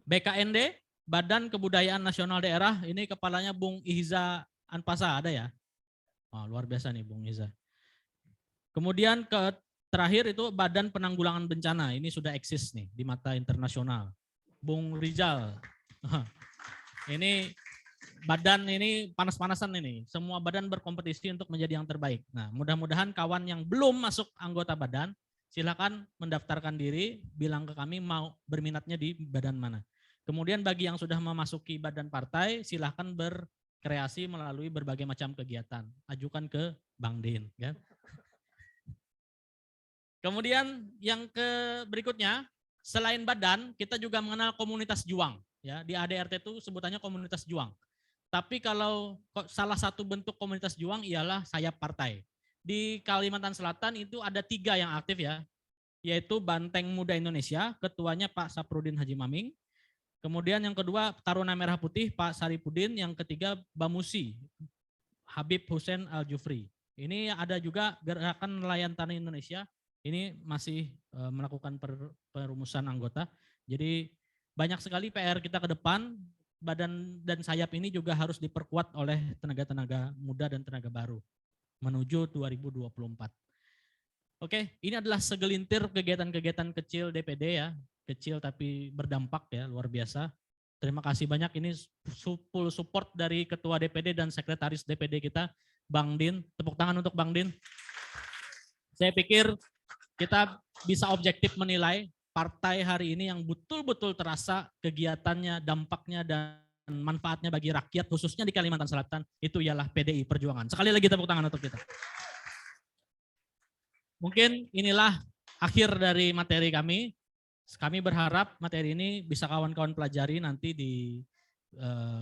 [SPEAKER 4] BKND, Badan Kebudayaan Nasional Daerah, ini kepalanya Bung Ihza Anpasa, ada ya? Oh, luar biasa nih Bung Ihza. Kemudian terakhir itu Badan Penanggulangan Bencana, ini sudah eksis nih di mata internasional. Bung Rizal, ini badan ini panas-panasan ini. Semua badan berkompetisi untuk menjadi yang terbaik. Nah, mudah-mudahan kawan yang belum masuk anggota badan, silakan mendaftarkan diri, bilang ke kami mau berminatnya di badan mana. Kemudian bagi yang sudah memasuki badan partai, silakan berkreasi melalui berbagai macam kegiatan. Ajukan ke Bang Din. Kan? Kemudian yang berikutnya, selain badan, kita juga mengenal komunitas juang. Ya, di ADRT itu sebutannya komunitas juang. Tapi kalau salah satu bentuk komunitas juang ialah sayap partai. Di Kalimantan Selatan itu ada 3 yang aktif ya, yaitu Banteng Muda Indonesia, ketuanya Pak Sapruddin Haji Maming. Kemudian yang kedua Taruna Merah Putih Pak Saripudin, yang ketiga Bamusi Habib Hussein Al-Jufri. Ini ada juga Gerakan Nelayan Tani Indonesia, ini masih melakukan perumusan anggota. Jadi banyak sekali PR kita ke depan. Badan dan sayap ini juga harus diperkuat oleh tenaga-tenaga muda dan tenaga baru menuju 2024. Oke, ini adalah segelintir kegiatan-kegiatan kecil DPD ya, kecil tapi berdampak ya, luar biasa. Terima kasih banyak, ini full support dari Ketua DPD dan Sekretaris DPD kita, Bang Din. Tepuk tangan untuk Bang Din. Saya pikir kita bisa objektif menilai partai hari ini yang betul-betul terasa kegiatannya, dampaknya, dan manfaatnya bagi rakyat, khususnya di Kalimantan Selatan, itu ialah PDI Perjuangan. Sekali lagi tepuk tangan untuk kita. Mungkin inilah akhir dari materi kami. Kami berharap materi ini bisa kawan-kawan pelajari nanti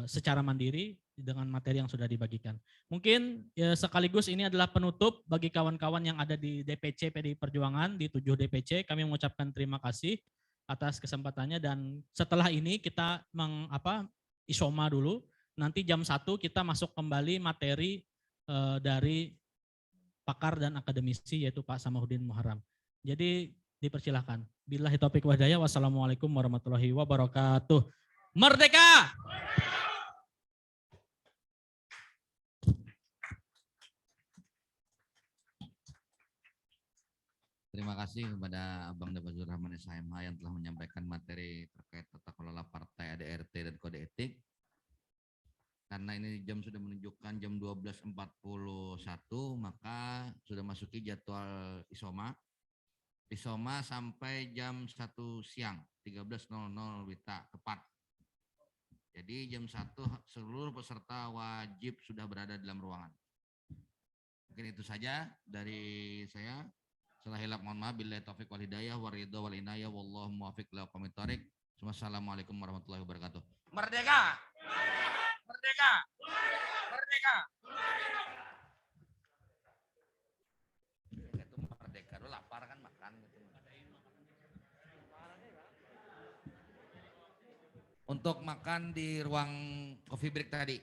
[SPEAKER 4] secara mandiri dengan materi yang sudah dibagikan. Mungkin ya, sekaligus ini adalah penutup bagi kawan-kawan yang ada di DPC PDI Perjuangan, di 7 DPC. Kami mengucapkan terima kasih atas kesempatannya, dan setelah ini kita isoma dulu. Nanti jam 1 kita masuk kembali materi dari pakar dan akademisi, yaitu Pak Samahuddin Muharram. Jadi dipersilahkan. Billahi taufiq wa hidayah. Wassalamualaikum warahmatullahi wabarakatuh. Merdeka!
[SPEAKER 2] Terima kasih kepada Abang Dapazur Rahman SHMH yang telah menyampaikan materi terkait tata kelola partai ADRT dan kode etik. Karena ini jam sudah menunjukkan jam 12.41, maka sudah masuki jadwal isoma. Isoma sampai jam 1 siang, 13.00 WITA tepat. Jadi jam 1 seluruh peserta wajib sudah berada dalam ruangan. Mungkin itu saja dari saya. Salah hilap mohon maaf. Billahi taufiq wal hidayah wa ridha wal inayah wallahu muwaffiq ila aqwamit thoriq. Wassalamualaikum warahmatullahi wabarakatuh. Merdeka! Merdeka! Merdeka! Itu merdeka, lu lapar kan makan gitu. Untuk makan di ruang coffee break tadi.